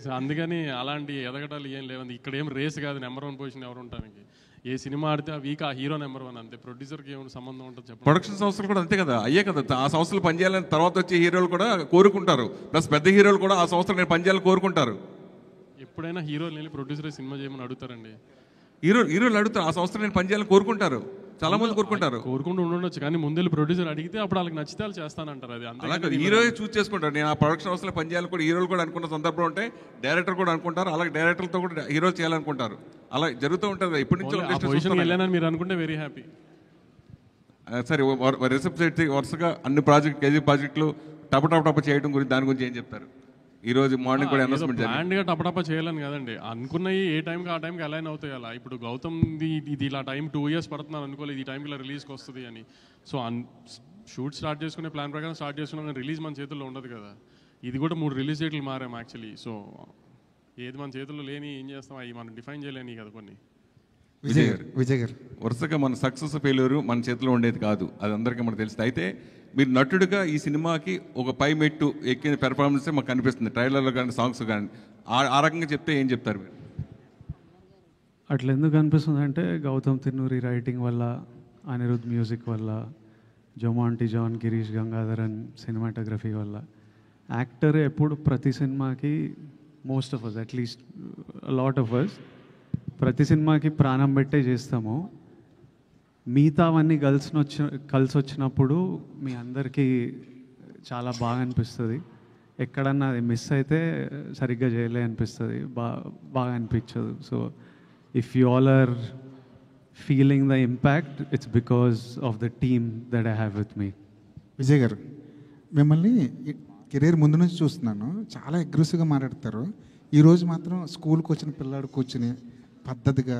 D: సో అందుకని అలాంటి ఎదగటాలు ఏం లేవండి. ఇక్కడ ఏం రేస్ కాదు నెంబర్ 1 పొజిషన్ ఎవరు ఉంటానికి. ఏ సినిమా ఆడితే ఆ వీక్ ఆ హీరో నెంబర్ 1 అంతే. ప్రొడ్యూసర్కి ఏమైనా సంబంధం ఉంటుంది చెప్పండి.
K: ప్రొడక్షన్ సంస్థలు కూడా అంతే కదా, అయ్యే కదా. ఆ సంస్థలు పనిచేయాలని తర్వాత వచ్చే హీరోలు కూడా కోరుకుంటారు, ప్లస్ పెద్ద హీరోలు కూడా ఆ సంస్థలు నేను పనిచేయాలని కోరుకుంటారు.
D: ఎప్పుడైనా హీరోలు వెళ్ళి ప్రొడ్యూసర్ సినిమా చేయమని అడుగుతారండి.
K: హీరోలు అడుగుతారు, ఆ సంస్థలు నేను పనిచేయాలని కోరుకుంటారు, చాలా మంది కోరుకుంటారు.
D: కోరుకుంటూ ఉండొచ్చు, కానీ ముందు ప్రొడ్యూసర్ అడిగితే అప్పుడు వాళ్ళకి నచ్చితే వాళ్ళు చేస్తానంటారు. అది
K: అలాగే హీరో చూస్ చేసుకుంటారు. నేను ఆ ప్రొడక్షన్ హౌస్లో పనిచేయాలని కూడా హీరోలు కూడా అనుకున్న సందర్భం ఉంటే డైరెక్టర్ కూడా అనుకుంటారు, అలాగే డైరెక్టర్తో కూడా హీరో చేయాలనుకుంటారు. అలా జరుగుతూ ఉంటుంది ఇప్పటి నుంచి.
D: వెళ్ళానని మీరు అనుకుంటే వెరీ హ్యాపీ.
K: సరే, రిసెప్ట్ వరుసగా అన్ని కేజీ ప్రాజెక్టులు టప చేయడం గురించి, దాని గురించి ఏం చెప్తారు? ఈ రోజు మార్నింగ్ కూడా అనౌన్స్మెంట్
D: ప్లాన్గా టపటప చేయాలని కదండి, అనుకున్నవి ఏ టైంకి ఆ టైంకి అలైన్ అవుతాయి. అలా ఇప్పుడు గౌతమ్ ఇది ఇలా టైం 2 years పడుతున్నాను అనుకోలేదు, ఈ టైంకి ఇలా రిలీజ్కి వస్తుంది అని. సో షూట్ స్టార్ట్ చేసుకునే ప్లాన్ ప్రకారం స్టార్ట్ చేసుకున్నాం, రిలీజ్ మన చేతుల్లో ఉండదు కదా. ఇది కూడా 3 రిలీజ్ డేట్లు మారాం యాక్చువల్లీ. సో ఏది మన చేతుల్లో లేని ఏం చేస్తాం, అవి మనం డిఫైన్ చేయలేని కదా కొన్ని.
E: విజయ్ గారు
K: వరుసగా మన సక్సెస్ ఫెయిల్యూర్ మన చేతిలో ఉండేది కాదు, అది అందరికీ మనకు తెలుస్తుంది. అయితే మీరు నటుడిగా ఈ సినిమాకి ఒక పై మెట్టు ఎక్కిన పెర్ఫార్మెన్సే మాకు కనిపిస్తుంది, ట్రైలర్లో కానీ సాంగ్స్ కానీ. ఆ రకంగా చెప్తే ఏం చెప్తారు మీరు?
C: అట్లా ఎందుకు అనిపిస్తుంది అంటే గౌతమ్ తిన్నూరి రైటింగ్ వల్ల, అనిరుద్ మ్యూజిక్ వల్ల, జొమాంటి జాన్, గిరీష్ గంగాధరన్ సినిమాటోగ్రఫీ వల్ల. యాక్టర్ ఎప్పుడు ప్రతి సినిమాకి most of us, at least lot of us, ప్రతి సినిమాకి ప్రాణం పెట్టే చేస్తాము. మిగతావన్నీ కలిసి వచ్చినప్పుడు మీ అందరికీ చాలా బాగా అనిపిస్తుంది. ఎక్కడన్నా అది మిస్ అయితే సరిగ్గా చేయలే అనిపిస్తుంది, బాగా అనిపించదు. So if you all are feeling the impact, it's because of the team that I have with me.
E: Vijay garu, మిమ్మల్ని కెరీర్ ముందు నుంచి చూస్తున్నాను, చాలా అగ్రెసివ్గా మాట్లాడతారు. ఈరోజు మాత్రం స్కూల్కి వచ్చిన పిల్లాడు కూర్చుని పద్ధతిగా,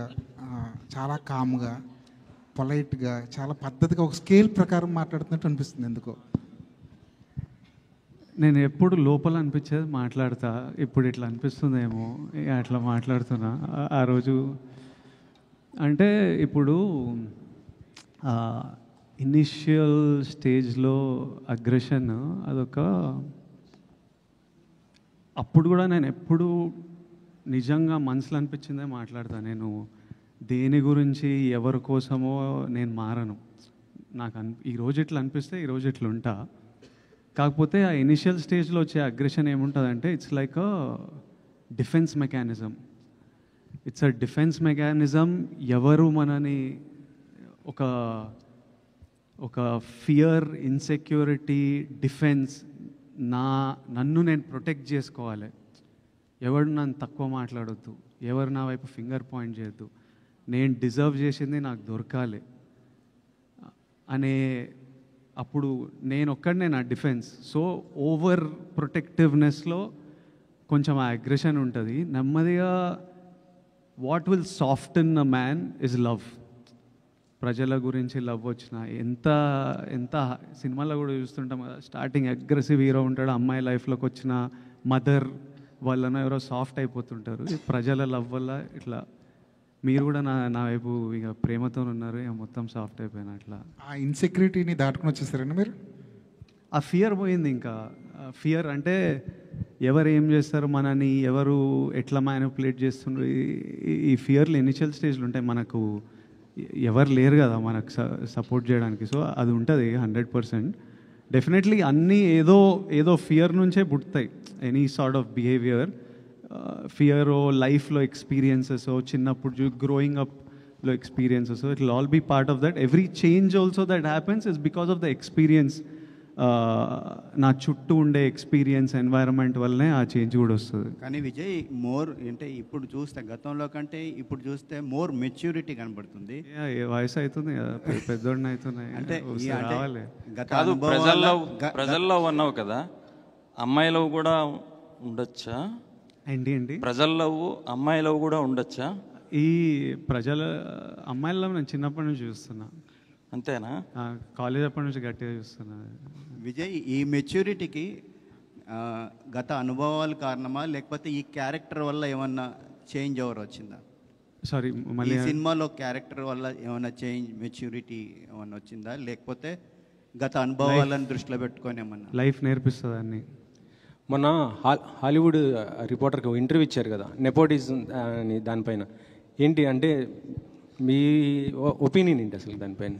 E: చాలా కామ్గా, పొలైట్గా, చాలా పద్ధతిగా ఒక స్కేల్ ప్రకారం మాట్లాడుతున్నట్టు అనిపిస్తుంది. ఎందుకో
C: నేను ఎప్పుడు లోపల అనిపించేది మాట్లాడతా, ఇప్పుడు ఇట్లా అనిపిస్తుందేమో అట్లా మాట్లాడుతున్నా. ఆ రోజు అంటే ఇప్పుడు ఇనిషియల్ స్టేజ్లో అగ్రెషన్ అదొక, అప్పుడు కూడా నేను ఎప్పుడు నిజంగా మనసులో అనిపించిందే మాట్లాడతా. నేను దేని గురించి ఎవరి కోసమో నేను మారను. నాకు ఈరోజు ఇట్లా అనిపిస్తే ఈరోజు ఇట్లా ఉంటా. కాకపోతే ఆ ఇనిషియల్ స్టేజ్లో వచ్చే అగ్రెషన్ ఏముంటుందంటే it's like a defence mechanism. It's a defence mechanism. ఎవరు మనని ఒక ఫియర్, ఇన్సెక్యూరిటీ, డిఫెన్స్, నన్ను నేను ప్రొటెక్ట్ చేసుకోవాలి. ఎవరు నన్ను తక్కువ మాట్లాడొద్దు, ఎవరు నా వైపు ఫింగర్ పాయింట్ చేయొద్దు, నేను డిజర్వ్ చేసింది నాకు దొరకాలి అనే అప్పుడు నేను ఒక్కడనే నా డిఫెన్స్. సో ఓవర్ ప్రొటెక్టివ్నెస్లో కొంచెం ఆ అగ్రెషన్ ఉంటుంది. నెమ్మదిగా what will soften a man is love. ప్రజల గురించి లవ్ వచ్చిన ఎంత సినిమాలో కూడా చూస్తుంటాం కదా, స్టార్టింగ్ అగ్రెసివ్ హీరో ఉంటాడు, అమ్మాయి లైఫ్లోకి వచ్చిన మదర్ వాళ్ళను ఎవరో సాఫ్ట్ అయిపోతుంటారు. ప్రజల లవ్ వల్ల ఇట్లా మీరు కూడా నా వైపు ఇక ప్రేమతో ఉన్నారు, ఇక మొత్తం సాఫ్ట్ అయిపోయినా. అట్లా
E: ఆ ఇన్సెక్యూరిటీని దాటుకుని వచ్చేస్తారండి మీరు?
C: ఆ ఫియర్ పోయింది. ఇంకా ఫియర్ అంటే ఎవరు ఏం చేస్తారు, మనని ఎవరు ఎట్లా మ్యానిపులేట్ చేస్తున్నారు, ఈ ఫియర్లు ఇనిషియల్ స్టేజ్లు ఉంటాయి. మనకు ఎవరు లేరు కదా మనకు సపోర్ట్ చేయడానికి. సో అది ఉంటుంది 100%. డెఫినెట్లీ అన్నీ ఏదో ఫియర్ నుంచే పుడతాయి. Any sort of behaviour, fear లైఫ్లో ఎక్స్పీరియన్సెస్, చిన్నప్పుడు గ్రోయింగ్ అప్లో experiences, it will all be part of that. Every change also that happens is because of the experience. నా చుట్టూ ఉండే ఎక్స్పీరియన్స్, ఎన్వైరన్మెంట్ వల్లనే ఆ చేంజ్ కూడా వస్తుంది.
G: కానీ విజయ్ మోర్ అంటే ఇప్పుడు చూస్తే గతంలో కంటే ఇప్పుడు చూస్తే మోర్ మెచ్యూరిటీ కనబడుతుంది.
C: వయసు అవుతుంది కదా, పెద్దోడిని అవుతున్నాయి
G: అంటే
C: రావాలి.
J: కాదు, ప్రజల్లో ఉన్నావు కదా, అమ్మాయిలో కూడా ఉండొచ్చా?
C: ఏంటి
J: ప్రజల్లో అమ్మాయిలో కూడా ఉండొచ్చా?
C: ఈ ప్రజల అమ్మాయిల్లో నేను చిన్నప్పటి నుంచి చూస్తున్నా.
J: అంతేనా?
C: కాలేజ్ అప్పటి నుంచి గట్టిగా చూస్తున్నా.
G: విజయ్, ఈ మెచ్యూరిటీకి గత అనుభవాలు కారణమా, లేకపోతే ఈ క్యారెక్టర్ వల్ల ఏమన్నా చేంజ్ ఓవర్ వచ్చిందా?
C: సారీ, మళ్ళీ
G: ఈ సినిమాలో క్యారెక్టర్ వల్ల ఏమైనా చేంజ్, మెచ్యూరిటీ ఏమన్నా వచ్చిందా, లేకపోతే గత అనుభవాలను దృష్టిలో పెట్టుకొని ఏమన్నా?
C: లైఫ్ నేర్పిస్తుంది అన్ని.
I: మొన్న హాలీవుడ్ రిపోర్టర్కి ఇంటర్వ్యూ ఇచ్చారు కదా, నెపోటిజం అని, దానిపైన ఏంటి అంటే మీ ఒపీనియన్ ఏంటి అసలు దానిపైన?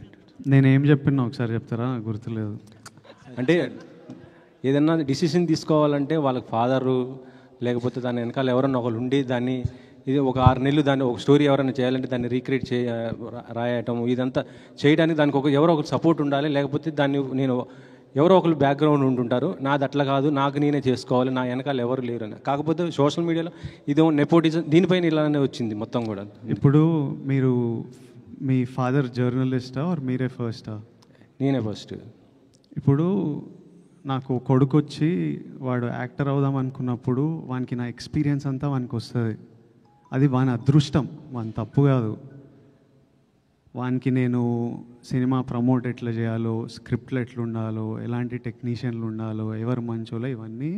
C: నేనేం చెప్పినా ఒకసారి చెప్తారా? గుర్తులేదు.
I: అంటే ఏదన్నా డిసిషన్ తీసుకోవాలంటే వాళ్ళకి ఫాదరు లేకపోతే దాని వెనకాల ఎవరన్నా ఒకళ్ళు ఉండి దాన్ని ఇది ఒక 6 నెలలు దాన్ని ఒక స్టోరీ ఎవరైనా చేయాలంటే దాన్ని రీక్రియేట్ రాయటం ఇదంతా చేయడానికి దానికి ఎవరో ఒకరు సపోర్ట్ ఉండాలి. లేకపోతే దాన్ని నేను ఎవరో ఒకరు బ్యాక్గ్రౌండ్ ఉంటుంటారు, నాది అట్లా కాదు, నాకు నేనే చేసుకోవాలి, నా వెనకాల ఎవరు లేరు అని. కాకపోతే సోషల్ మీడియాలో ఇదేమో నెపోటిజం, దీనిపైన ఇలానే వచ్చింది మొత్తం కూడా.
C: ఇప్పుడు మీరు మీ ఫాదర్ జర్నలిస్టా ఆర్ మీరే ఫస్టా?
I: నేనే ఫస్ట్.
C: ఇప్పుడు నాకు కొడుకు వచ్చి వాడు యాక్టర్ అవుదాం అనుకున్నప్పుడు వానికి నా ఎక్స్పీరియన్స్ అంతా వానికి వస్తుంది. అది వాని అదృష్టం, వాని తప్పు కాదు. వానికి నేను సినిమా ప్రమోట్ ఎట్లా చేయాలో, స్క్రిప్ట్లు ఎట్లా ఉండాలో, ఎలాంటి టెక్నీషియన్లు ఉండాలో, ఎవరు మంచోలో, ఇవన్నీ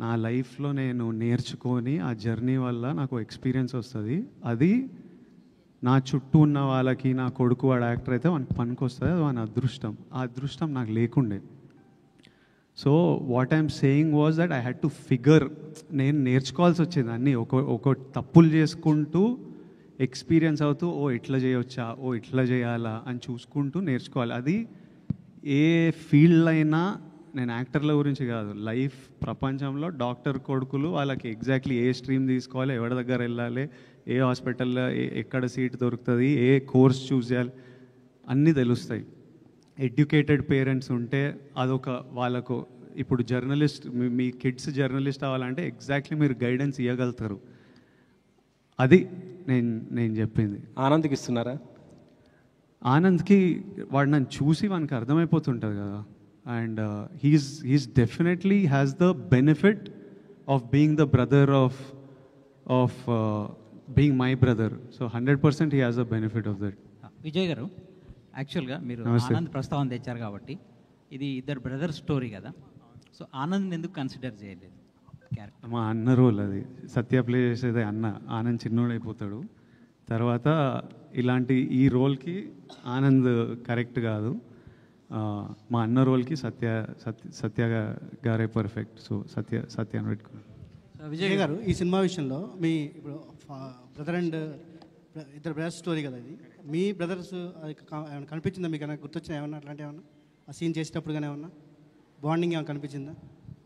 C: నా లైఫ్లో నేను నేర్చుకొని ఆ జర్నీ వల్ల నాకు ఎక్స్పీరియన్స్ వస్తుంది. అది నా చుట్టూ ఉన్న వాళ్ళకి, నా కొడుకు వాడు యాక్టర్ అయితే వానికి పనికి వస్తుంది. అది వాని అదృష్టం. ఆ అదృష్టం నాకు లేకుండే. So what I'm saying was that I had to figure, నేను నేర్చుకోవాల్సి వచ్చింది అన్నీ. ఒక తప్పులు చేసుకుంటూ ఎక్స్పీరియన్స్ అవుతూ, ఓ ఇట్లా చేయొచ్చా, ఓ ఇట్లా చేయాలా అని చూసుకుంటూ నేర్చుకోవాలి. అది ఏ ఫీల్డ్ అయినా, నేను యాక్టర్ల గురించి కాదు, లైఫ్ ప్రపంచంలో డాక్టర్ కొడుకులు వాళ్ళకి ఎగ్జాక్ట్లీ ఏ స్ట్రీమ్ తీసుకోవాలి, ఎవరి దగ్గర వెళ్ళాలి, ఏ హాస్పిటల్లో ఎక్కడ సీట్ దొరుకుతుంది, ఏ కోర్స్ చూస్ చేయాలి, అన్నీ తెలుస్తాయి. ఎడ్యుకేటెడ్ పేరెంట్స్ ఉంటే అదొక వాళ్ళకు. ఇప్పుడు జర్నలిస్ట్, మీ కిడ్స్ జర్నలిస్ట్ అవ్వాలంటే ఎగ్జాక్ట్లీ మీరు గైడెన్స్ ఇవ్వగలుగుతారు. అది నేను చెప్పింది.
I: ఆనంద్కి ఇస్తున్నారా?
C: ఆనంద్కి వాడు నన్ను చూసి వానికి అర్థమైపోతుంటుంది కదా. And he's definitely has the benefit of being the brother of being my brother. So 100% he has the benefit of that.
L: Vijay గారు, యాక్చువల్గా మీరు ఆనంద్ ప్రస్తావన తెచ్చారు కాబట్టి ఇది ఇద్దరు బ్రదర్ స్టోరీ కదా, సో ఆనంద్ ఎందుకు కన్సిడర్ చేయలేదు క్యారెక్టర్?
C: మా అన్న రోల్ అది. సత్య ప్లే చేసేది అన్న. ఆనంద్ చిన్నోడు అయిపోతాడు. తర్వాత ఇలాంటి ఈ రోల్కి ఆనంద్ కరెక్ట్ కాదు. మా అన్న రోల్కి సత్య గారే పర్ఫెక్ట్. సో సత్య అని పెట్టుకున్నాను.
M: విజయ్ గారు, ఈ సినిమా విషయంలో మీ ఇప్పుడు బ్రదర్ అండ్ ఇద్దరు బ్రదర్స్ స్టోరీ కదా ఇది, మీ బ్రదర్స్ కనిపించిందా మీకు? ఏమైనా గుర్తొచ్చినా ఏమన్నా అట్లాంటి ఏమన్నా ఆ సీన్ చేసేటప్పుడు కానీ ఏమన్నా బాండింగ్ ఏమైనా కనిపించిందా?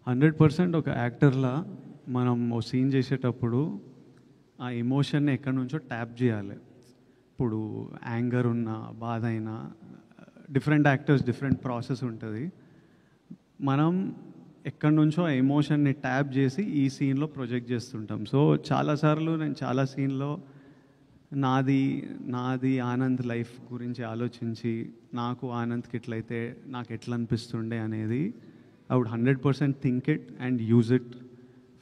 C: 100% ఒక యాక్టర్లా మనం ఓ సీన్ చేసేటప్పుడు ఆ ఎమోషన్ని ఎక్కడి నుంచో ట్యాప్ చేయాలి. ఇప్పుడు యాంగర్ ఉన్న, బాధ అయినా, డిఫరెంట్ యాక్టర్స్ డిఫరెంట్ ప్రాసెస్ ఉంటుంది. మనం ఎక్కడి నుంచో ఆ ఎమోషన్ని ట్యాప్ చేసి ఈ సీన్లో ప్రొజెక్ట్ చేస్తుంటాం. సో చాలాసార్లు నేను చాలా సీన్లో నాది ఆనంద్ లైఫ్ గురించి ఆలోచించి, నాకు ఆనంద్కి ఎట్లయితే నాకు ఎట్లా అనిపిస్తుండే అనేది I would 100% think it and use it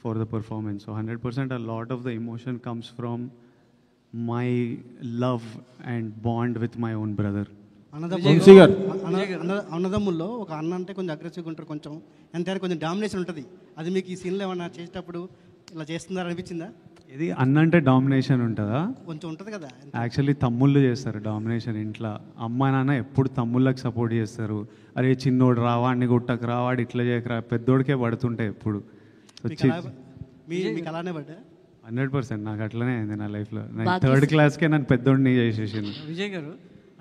C: for the performance. So 100% a lot of the emotion comes from my love and bond with my own brother.
M: అన్నదమ్ముల్లో ఒక అన్న అంటే కొంచెం అగ్రెసివ్గా ఉంటారు, కొంచెం ఎంతైనా కొంచెం డామినేషన్ ఉంటుంది. అది మీకు ఈ సీన్లో ఏమన్నా చేసేటప్పుడు ఇలా చేస్తున్నారా అనిపించిందా?
C: ఇది అన్న అంటే డామినేషన్ ఉంటుందా?
M: కొంచెం ఉంటుంది కదా.
C: యాక్చువల్లీ తమ్ముళ్ళు చేస్తారు డామినేషన్ ఇంట్లో. అమ్మ నాన్న ఎప్పుడు తమ్ముళ్ళకి సపోర్ట్ చేస్తారు. అరే చిన్నోడు రావాడిని గుట్టకు రావాడు ఇట్లా చేయకరా, పెద్దోడికే పడుతుంటాయి ఎప్పుడు.
M: మీకు అలానే పడ్డా?
C: 100% నాకు అట్లనే అయింది నా లైఫ్లో. నేను 3rd క్లాస్కే నన్ను పెద్దోడిని చేసేసింది.
L: విజయ్ గారు,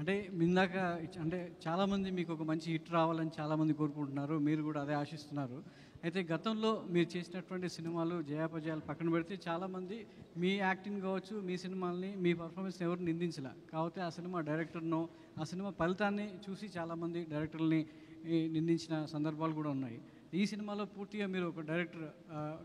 L: అంటే ఇందాక అంటే చాలామంది మీకు ఒక మంచి హిట్ రావాలని చాలామంది కోరుకుంటున్నారు, మీరు కూడా అదే ఆశిస్తున్నారు. అయితే గతంలో మీరు చేసినటువంటి సినిమాలు జయాపజయాలు పక్కన పెడితే చాలామంది మీ యాక్టింగ్ కావచ్చు, మీ సినిమాల్ని, మీ పర్ఫార్మెన్స్ ఎవరు నిందించలే. కాకపోతే ఆ సినిమా డైరెక్టర్ను, ఆ సినిమా ఫలితాన్ని చూసి చాలామంది డైరెక్టర్ని నిందించిన సందర్భాలు కూడా ఉన్నాయి. ఈ సినిమాలో పూర్తిగా మీరు ఒక డైరెక్టర్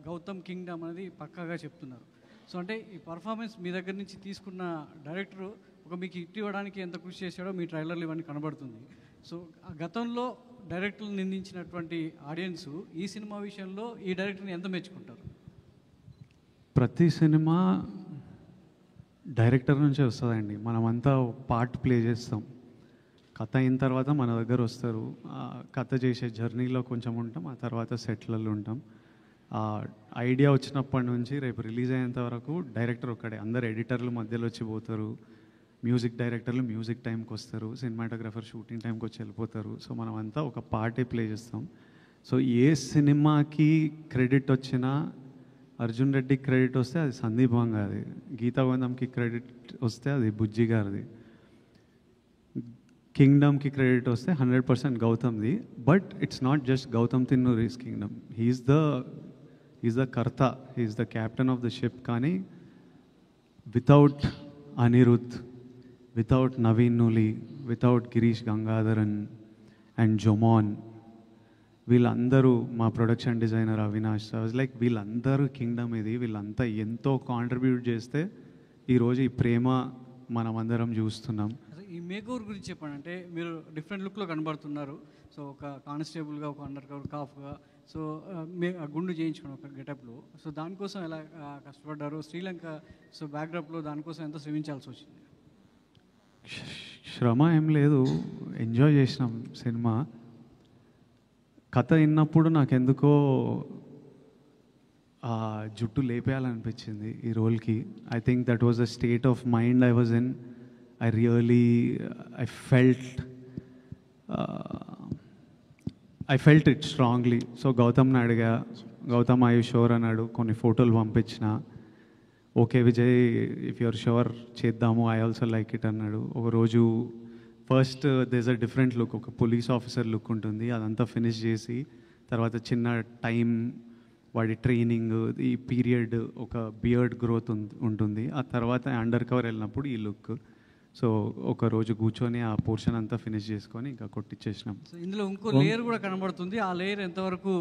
L: గౌతమ్ కింగ్డమ్ అనేది పక్కాగా చెప్తున్నారు. సో అంటే ఈ పర్ఫార్మెన్స్ మీ దగ్గర నుంచి తీసుకున్న డైరెక్టరు ఒక మీకు హిట్ ఇవ్వడానికి ఎంత కృషి చేశాడో మీ ట్రైలర్లు ఇవన్నీ కనబడుతుంది. సో గతంలో డైరెక్టర్లు నిందించినటువంటి ఆడియన్స్ ఈ సినిమా విషయంలో ఈ డైరెక్టర్ని ఎంత మెచ్చుకుంటారు?
C: ప్రతి సినిమా డైరెక్టర్ నుంచే వస్తుందండి. మనమంతా పార్ట్ ప్లే చేస్తాం. కథ అయిన తర్వాత మన దగ్గర వస్తారు. కథ చేసే జర్నీలో కొంచెం ఉంటాం, ఆ తర్వాత సెట్లలో ఉంటాం. ఐడియా వచ్చినప్పటి నుంచి రేపు రిలీజ్ అయ్యేంత వరకు డైరెక్టర్ ఒక్కడే. అందరు ఎడిటర్లు మధ్యలో వచ్చి పోతారు, మ్యూజిక్ డైరెక్టర్లు మ్యూజిక్ టైంకి వస్తారు, సినిమాటోగ్రఫర్ షూటింగ్ టైంకి వచ్చి వెళ్ళిపోతారు. సో మనం అంతా ఒక పార్టే ప్లే చేస్తాం. సో ఏ సినిమాకి క్రెడిట్ వచ్చినా, అర్జున్ రెడ్డికి క్రెడిట్ వస్తే అది సందీప్ వంగాది, గీతా గోవిందంకి క్రెడిట్ వస్తే అది బుజ్జి గారిది, కింగ్డమ్కి క్రెడిట్ వస్తే 100% గౌతమ్ది. But it's not just Gowtam Tinnanuri's Kingdom. He's the కర్త, he's the captain of the ship. కానీ without Anirudh, without Naveen Nooli, without Girish Gangadharan and Jomon, వీళ్ళందరూ, మా ప్రొడక్షన్ డిజైనర్ అవినాష్, లైక్ వీళ్ళందరూ కింగ్డమ్ ఇది. వీళ్ళంతా ఎంతో కాంట్రిబ్యూట్ చేస్తే ఈరోజు ఈ ప్రేమ మనమందరం చూస్తున్నాం.
L: ఈ మేకోవర్ గురించి చెప్పండి. అంటే మీరు డిఫరెంట్ లుక్లో కనబడుతున్నారు. సో ఒక కానిస్టేబుల్గా, ఒక అండర్ కవర్ కాఫ్గా, సో గుండు చేయించుకోండి ఒక గెటప్లో. సో దానికోసం ఎలా కష్టపడ్డారు? శ్రీలంక సో బ్యాక్డ్రాప్లో దానికోసం ఎంత శ్రమించాల్సి వచ్చింది?
C: శ్రమ ఏం లేదు, ఎంజాయ్ చేసినాం సినిమా. కథ విన్నప్పుడు నాకెందుకో జుట్టు లేపేయాలనిపించింది ఈ రోల్కి. I think that was the state of mind I was in. I felt it strongly. So గౌతమ్ని అడిగా, గౌతమ్ ఐ యూ షూర్ అన్నాడు. కొన్ని ఫోటోలు పంపించిన, okay Vijay if you're sure చేద్దాము, ఐ ఆల్సో లైక్ ఇట్ అన్నాడు. ఒకరోజు first this a different look, ఒక పోలీస్ ఆఫీసర్ లుక్ ఉంటుంది, అదంతా ఫినిష్ చేసి తర్వాత చిన్న టైం వాడి ట్రైనింగ్, ఈ పీరియడ్, ఒక బియర్డ్ గ్రోత్ ఉంటుంది. ఆ తర్వాత అండర్ కవర్ వెళ్ళినప్పుడు ఈ లుక్. సో ఒక రోజు కూర్చొని ఆ పోర్షన్ అంతా ఫినిష్ చేసుకొని ఇంకా కొట్టించేసినాం.
L: సో ఇందులో ఇంకో లేయర్ కూడా కనబడుతుంది. ఆ లేయర్ ఎంతవరకు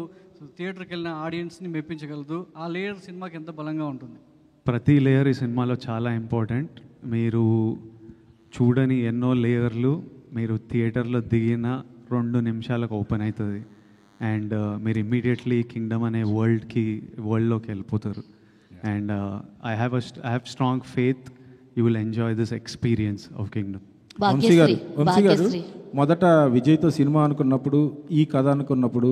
L: థియేటర్కి వెళ్ళిన ఆడియన్స్ని మెప్పించగలదు? ఆ లేయర్ సినిమాకి ఎంత బలంగా ఉంటుంది?
C: ప్రతి లేయర్ ఈ సినిమాలో చాలా ఇంపార్టెంట్. మీరు చూడని ఎన్నో లేయర్లు మీరు థియేటర్లో దిగిన 2 నిమిషాలకు ఓపెన్ అవుతుంది. అండ్ మీరు ఇమ్మీడియట్లీ కింగ్డమ్ అనే వరల్డ్లోకి వెళ్ళిపోతారు. And I have strong faith you will enjoy this experience of kingdom.
N: Vamsi గారు, మొదట విజయ్తో సినిమా అనుకున్నప్పుడు, ఈ కథ అనుకున్నప్పుడు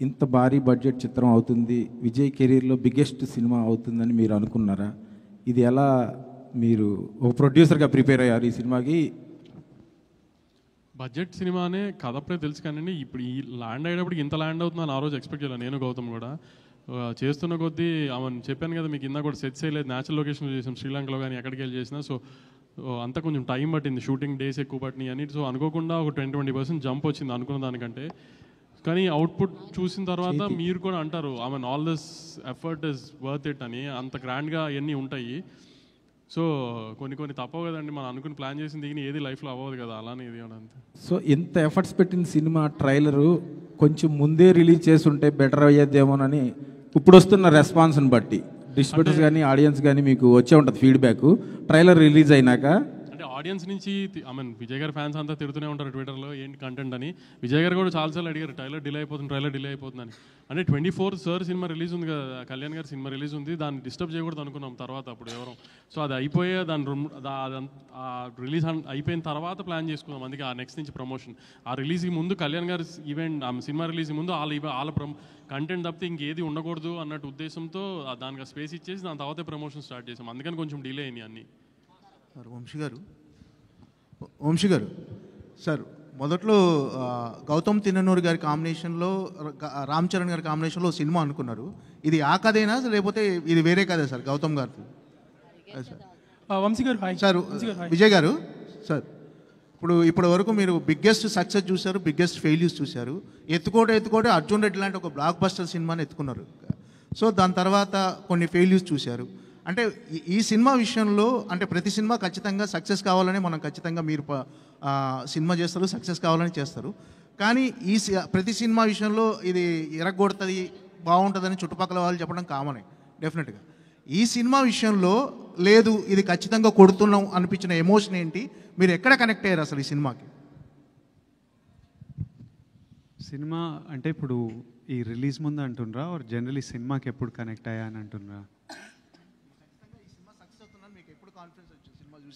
N: ఇంత భారీ బడ్జెట్ చిత్రం అవుతుంది, విజయ్ కెరీర్లో బిగ్గెస్ట్ సినిమా అవుతుందని మీరు అనుకున్నారా? ఇది ఎలా మీరు ఒక ప్రొడ్యూసర్గా ప్రిపేర్ అయ్యారు ఈ సినిమాకి?
D: బడ్జెట్ సినిమానే కథ అప్పుడే తెలుసు కానీ ఇప్పుడు ఈ ల్యాండ్ అయ్యేటప్పుడు ఇంత ల్యాండ్ అవుతుందని ఆ రోజు ఎక్స్పెక్ట్ చేయాలి. నేను గౌతమ్ కూడా చేస్తున్న కొద్దీ ఆమెను చెప్పాను కదా మీకు, ఇందా కూడా సెట్స్ వేయలేదు, న్యాచురల్ లొకేషన్లో చేసాం, శ్రీలంకలో కానీ ఎక్కడికి వెళ్ళి చేసినా. సో అంతా కొంచెం టైం పట్టింది, షూటింగ్ డేస్ ఎక్కువ పట్టినాయి అని. సో అనుకోకుండా ఒక 20% జంప్ వచ్చింది అనుకున్న దానికంటే. కానీ అవుట్పుట్ చూసిన తర్వాత మీరు కూడా అంటారు I mean all this effort is worth it అని. అంత గ్రాండ్గా అవన్నీ ఉంటాయి. సో కొన్ని తప్పవు కదండి, మనం అనుకుని ప్లాన్ చేసిన దిగిన ఏది లైఫ్లో అవ్వదు కదా, అలానే ఇది అంతే.
N: సో ఇంత ఎఫర్ట్స్ పెట్టిన సినిమా ట్రైలరు కొంచెం ముందే రిలీజ్ చేస్తుంటే బెటర్ అయ్యేదేమోనని ఇప్పుడు వస్తున్న రెస్పాన్స్ని బట్టి డిస్ట్రిబ్యూటర్స్ కానీ ఆడియన్స్ కానీ మీకు వచ్చే ఉంటుంది ఫీడ్బ్యాక్ ట్రైలర్ రిలీజ్ అయినాక?
D: అంటే ఆడియన్స్ నుంచి ఐ మీన్ విజయ్ గారి ఫ్యాన్స్ అంతా తిడుతూనే ఉంటారు ట్విట్టర్లో ఏంటి కంటెంట్ అని. విజయ్ గారు కూడా చాలాసార్లు అడిగారు ట్రైలర్ డిలే అయిపోతుందని. అంటే 24 సార్ సినిమా రిలీజ్ ఉంది కదా, కళ్యాణ్ గారి సినిమా రిలీజ్ ఉంది, దాన్ని డిస్టర్బ్ చేయకూడదు అనుకున్నాం తర్వాత అప్పుడు ఎవరు. సో అది అయిపోయే రిలీజ్ అయిపోయిన తర్వాత ప్లాన్ చేసుకున్నాం. అందుకే ఆ నెక్స్ట్ నుంచి ప్రమోషన్. ఆ రిలీజ్కి ముందు కళ్యాణ్ గారి ఈవెంట్, సినిమా రిలీజ్కి ముందు వాళ్ళ కంటెంట్ తప్పితే ఇంకేది ఉండకూడదు అన్నట్టు ఉద్దేశంతో దానికి స్పేస్ ఇచ్చేసి దాని తర్వాతే ప్రమోషన్ స్టార్ట్ చేసాం. అందుకని కొంచెం డిలే అయినాయి అన్నీ.
O: వంశీ గారు సార్, మొదట్లో గౌతమ్ తిన్ననూరు గారి కాంబినేషన్లో, రామ్ చరణ్ గారి కాంబినేషన్లో సినిమా అనుకున్నారు. ఇది ఆ కథేనా లేకపోతే ఇది వేరే కథే సార్ గౌతమ్ గారితో?
P: వంశీ గారు
O: సార్, విజయ్ గారు సార్, ఇప్పటి వరకు మీరు బిగ్గెస్ట్ సక్సెస్ చూశారు, బిగ్గెస్ట్ ఫెయిల్యూస్ చూశారు. ఎత్తుకోటే అర్జున్ రెడ్డి లాంటి ఒక బ్లాక్ బస్టర్ సినిమాని ఎత్తుకున్నారు. సో దాని తర్వాత కొన్ని ఫెయిల్యూస్ చూశారు. అంటే ఈ సినిమా విషయంలో అంటే ప్రతి సినిమా ఖచ్చితంగా సక్సెస్ కావాలని మనం ఖచ్చితంగా మీరు సినిమా చేస్తారు, సక్సెస్ కావాలని చేస్తారు. కానీ ప్రతి సినిమా విషయంలో ఇది ఎరగొడుతుంది, బాగుంటుందని చుట్టుపక్కల వాళ్ళు చెప్పడం కామనే డెఫినెట్గా. ఈ సినిమా విషయంలో లేదు ఇది ఖచ్చితంగా కొడుతున్నాం అనిపించిన ఎమోషన్ ఏంటి? మీరు ఎక్కడ కనెక్ట్ అయ్యారు అసలు ఈ సినిమాకి?
C: సినిమా అంటే ఇప్పుడు ఈ రిలీజ్ ముందు అంటుండ్రా ఆర్ జనరల్ ఈ సినిమాకి ఎప్పుడు కనెక్ట్ అయ్యా అని అంటుండ్రా?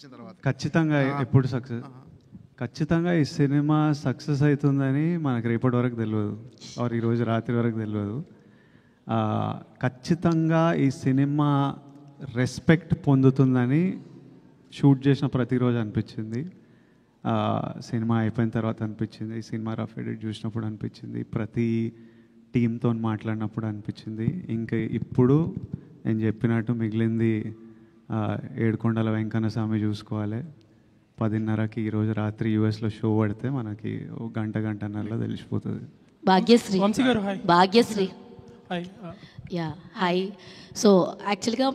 O: చూసిన తర్వాత
C: ఖచ్చితంగా ఎప్పుడు సక్సెస్ ఖచ్చితంగా ఈ సినిమా సక్సెస్ అవుతుందని మనకు రేపటి వరకు తెలియదు ఆర్ ఈరోజు రాత్రి వరకు తెలియదు. ఖచ్చితంగా ఈ సినిమా రెస్పెక్ట్ పొందుతుందని షూట్ చేసిన ప్రతిరోజు అనిపించింది. సినిమా అయిపోయిన తర్వాత అనిపించింది, ఈ సినిమా రఫ్ ఎడిట్ చూసినప్పుడు అనిపించింది, ప్రతి టీంతో మాట్లాడినప్పుడు అనిపించింది. ఇంకా ఇప్పుడు నేను చెప్పినట్టు మిగిలింది ఏడుకొండల వెంకన్న స్వామి చూసుకోవాలి. 10:30కి ఈరోజు రాత్రి యూఎస్లో షో పడితే మనకి గంటన్నరలో తెలిసిపోతుంది.
Q: భాగ్యశ్రీ
P: వంశీ గారు hi.
Q: Bhagyashree
P: hi.
Q: Yeah hi. So యాక్చువల్గా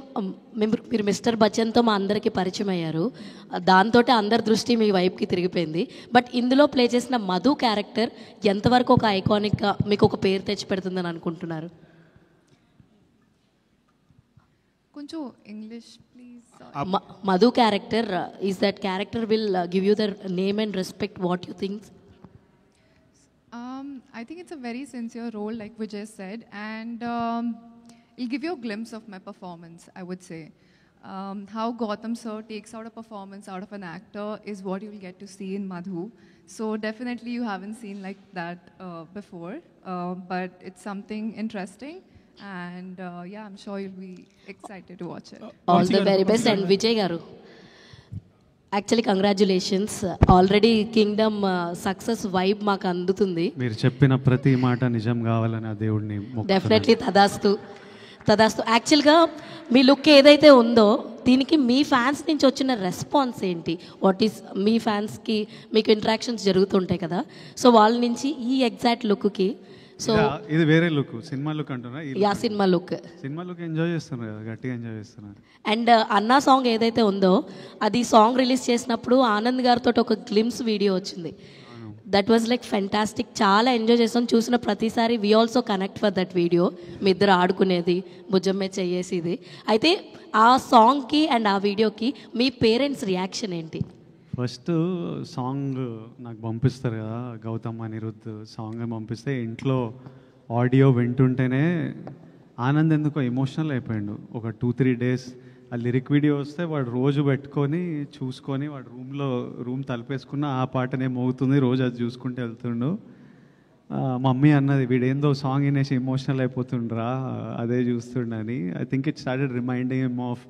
Q: మీరు మిస్టర్ బచ్చన్తో మా అందరికీ పరిచయం అయ్యారు. దాంతో అందరి దృష్టి మీ వైపుకి తిరిగిపోయింది. బట్ ఇందులో ప్లే చేసిన మధు క్యారెక్టర్ ఎంతవరకు ఒక ఐకానిక్గా మీకు ఒక పేరు తెచ్చి పెడుతుందని అనుకుంటున్నారు?
H: కొంచెం English please.
Q: Madhu character, is that character will give you the name and respect? What you think?
H: I think it's a very sincere role, like Vijay said, and it'll give you a glimpse of my performance, I would say. How Gautam sir takes out a performance out of an actor is what you will get to see in Madhu. So definitely you haven't seen like that before, but it's something interesting. And yeah, I'm sure you'll be excited to watch it.
Q: All the very best. And Vijay garu, actually congratulations, already kingdom success vibe మాకు అందుతుంది.
C: మీరు చెప్పిన ప్రతి మాట నిజం కావాలని ఆ దేవుడిని
Q: డెఫినెట్లీ తదాస్తు తదాస్తు. యాక్చువల్గా మీ లుక్ ఏదైతే ఉందో దీనికి మీ ఫ్యాన్స్ నుంచి వచ్చిన రెస్పాన్స్ ఏంటి? వాట్ ఈస్ మీ ఫ్యాన్స్కి మీకు ఇంటరాక్షన్స్ జరుగుతుంటాయి కదా, సో వాళ్ళ నుంచి ఈ ఎగ్జాక్ట్ లుక్కి. సో
C: ఇది వేరే లుక్, సినిమా లుక్ అంటున్నా.
Q: యా సినిమా లుక్
C: ఎంజాయ్ చేస్తున్నారు కదా, గట్టిగా ఎంజాయ్ చేస్తున్నారు.
Q: అండ్ అన్నా సాంగ్ ఏదైతే ఉందో అది సాంగ్ రిలీజ్ చేసినప్పుడు ఆనంద్ గారితో ఒక గ్లిమ్స్ వీడియో వచ్చింది. That was like fantastic. చాలా ఎంజాయ్ చేస్తాం. చూసిన ప్రతిసారి we also connect for that video. మీ ఇద్దరు ఆడుకునేది, భుజమ్మే చేసేది. అయితే ఆ సాంగ్కి అండ్ ఆ వీడియోకి మీ పేరెంట్స్ రియాక్షన్ ఏంటి?
C: ఫస్ట్ సాంగ్ నాకు పంపిస్తారు కదా, గౌతమ్ అనిరుద్ధ్ సాంగ్ పంపిస్తే ఇంట్లో ఆడియో వింటుంటేనే ఆనంద్ ఎందుకో ఎమోషనల్ అయిపోయాడు. ఒక 2-3 డేస్ ఆ లిరిక్ వీడియో వస్తే వాడు రోజు పెట్టుకొని చూసుకొని వాడు రూమ్ తలుపేసుకున్న ఆ పాటనే మోగుతుంది, రోజు అది చూసుకుంటూ వెళ్తుండు. మమ్మీ అన్నది వీడేందో సాంగ్ వినేసి ఎమోషనల్ అయిపోతుండ్రా అదే చూస్తుండని. I think it started reminding him of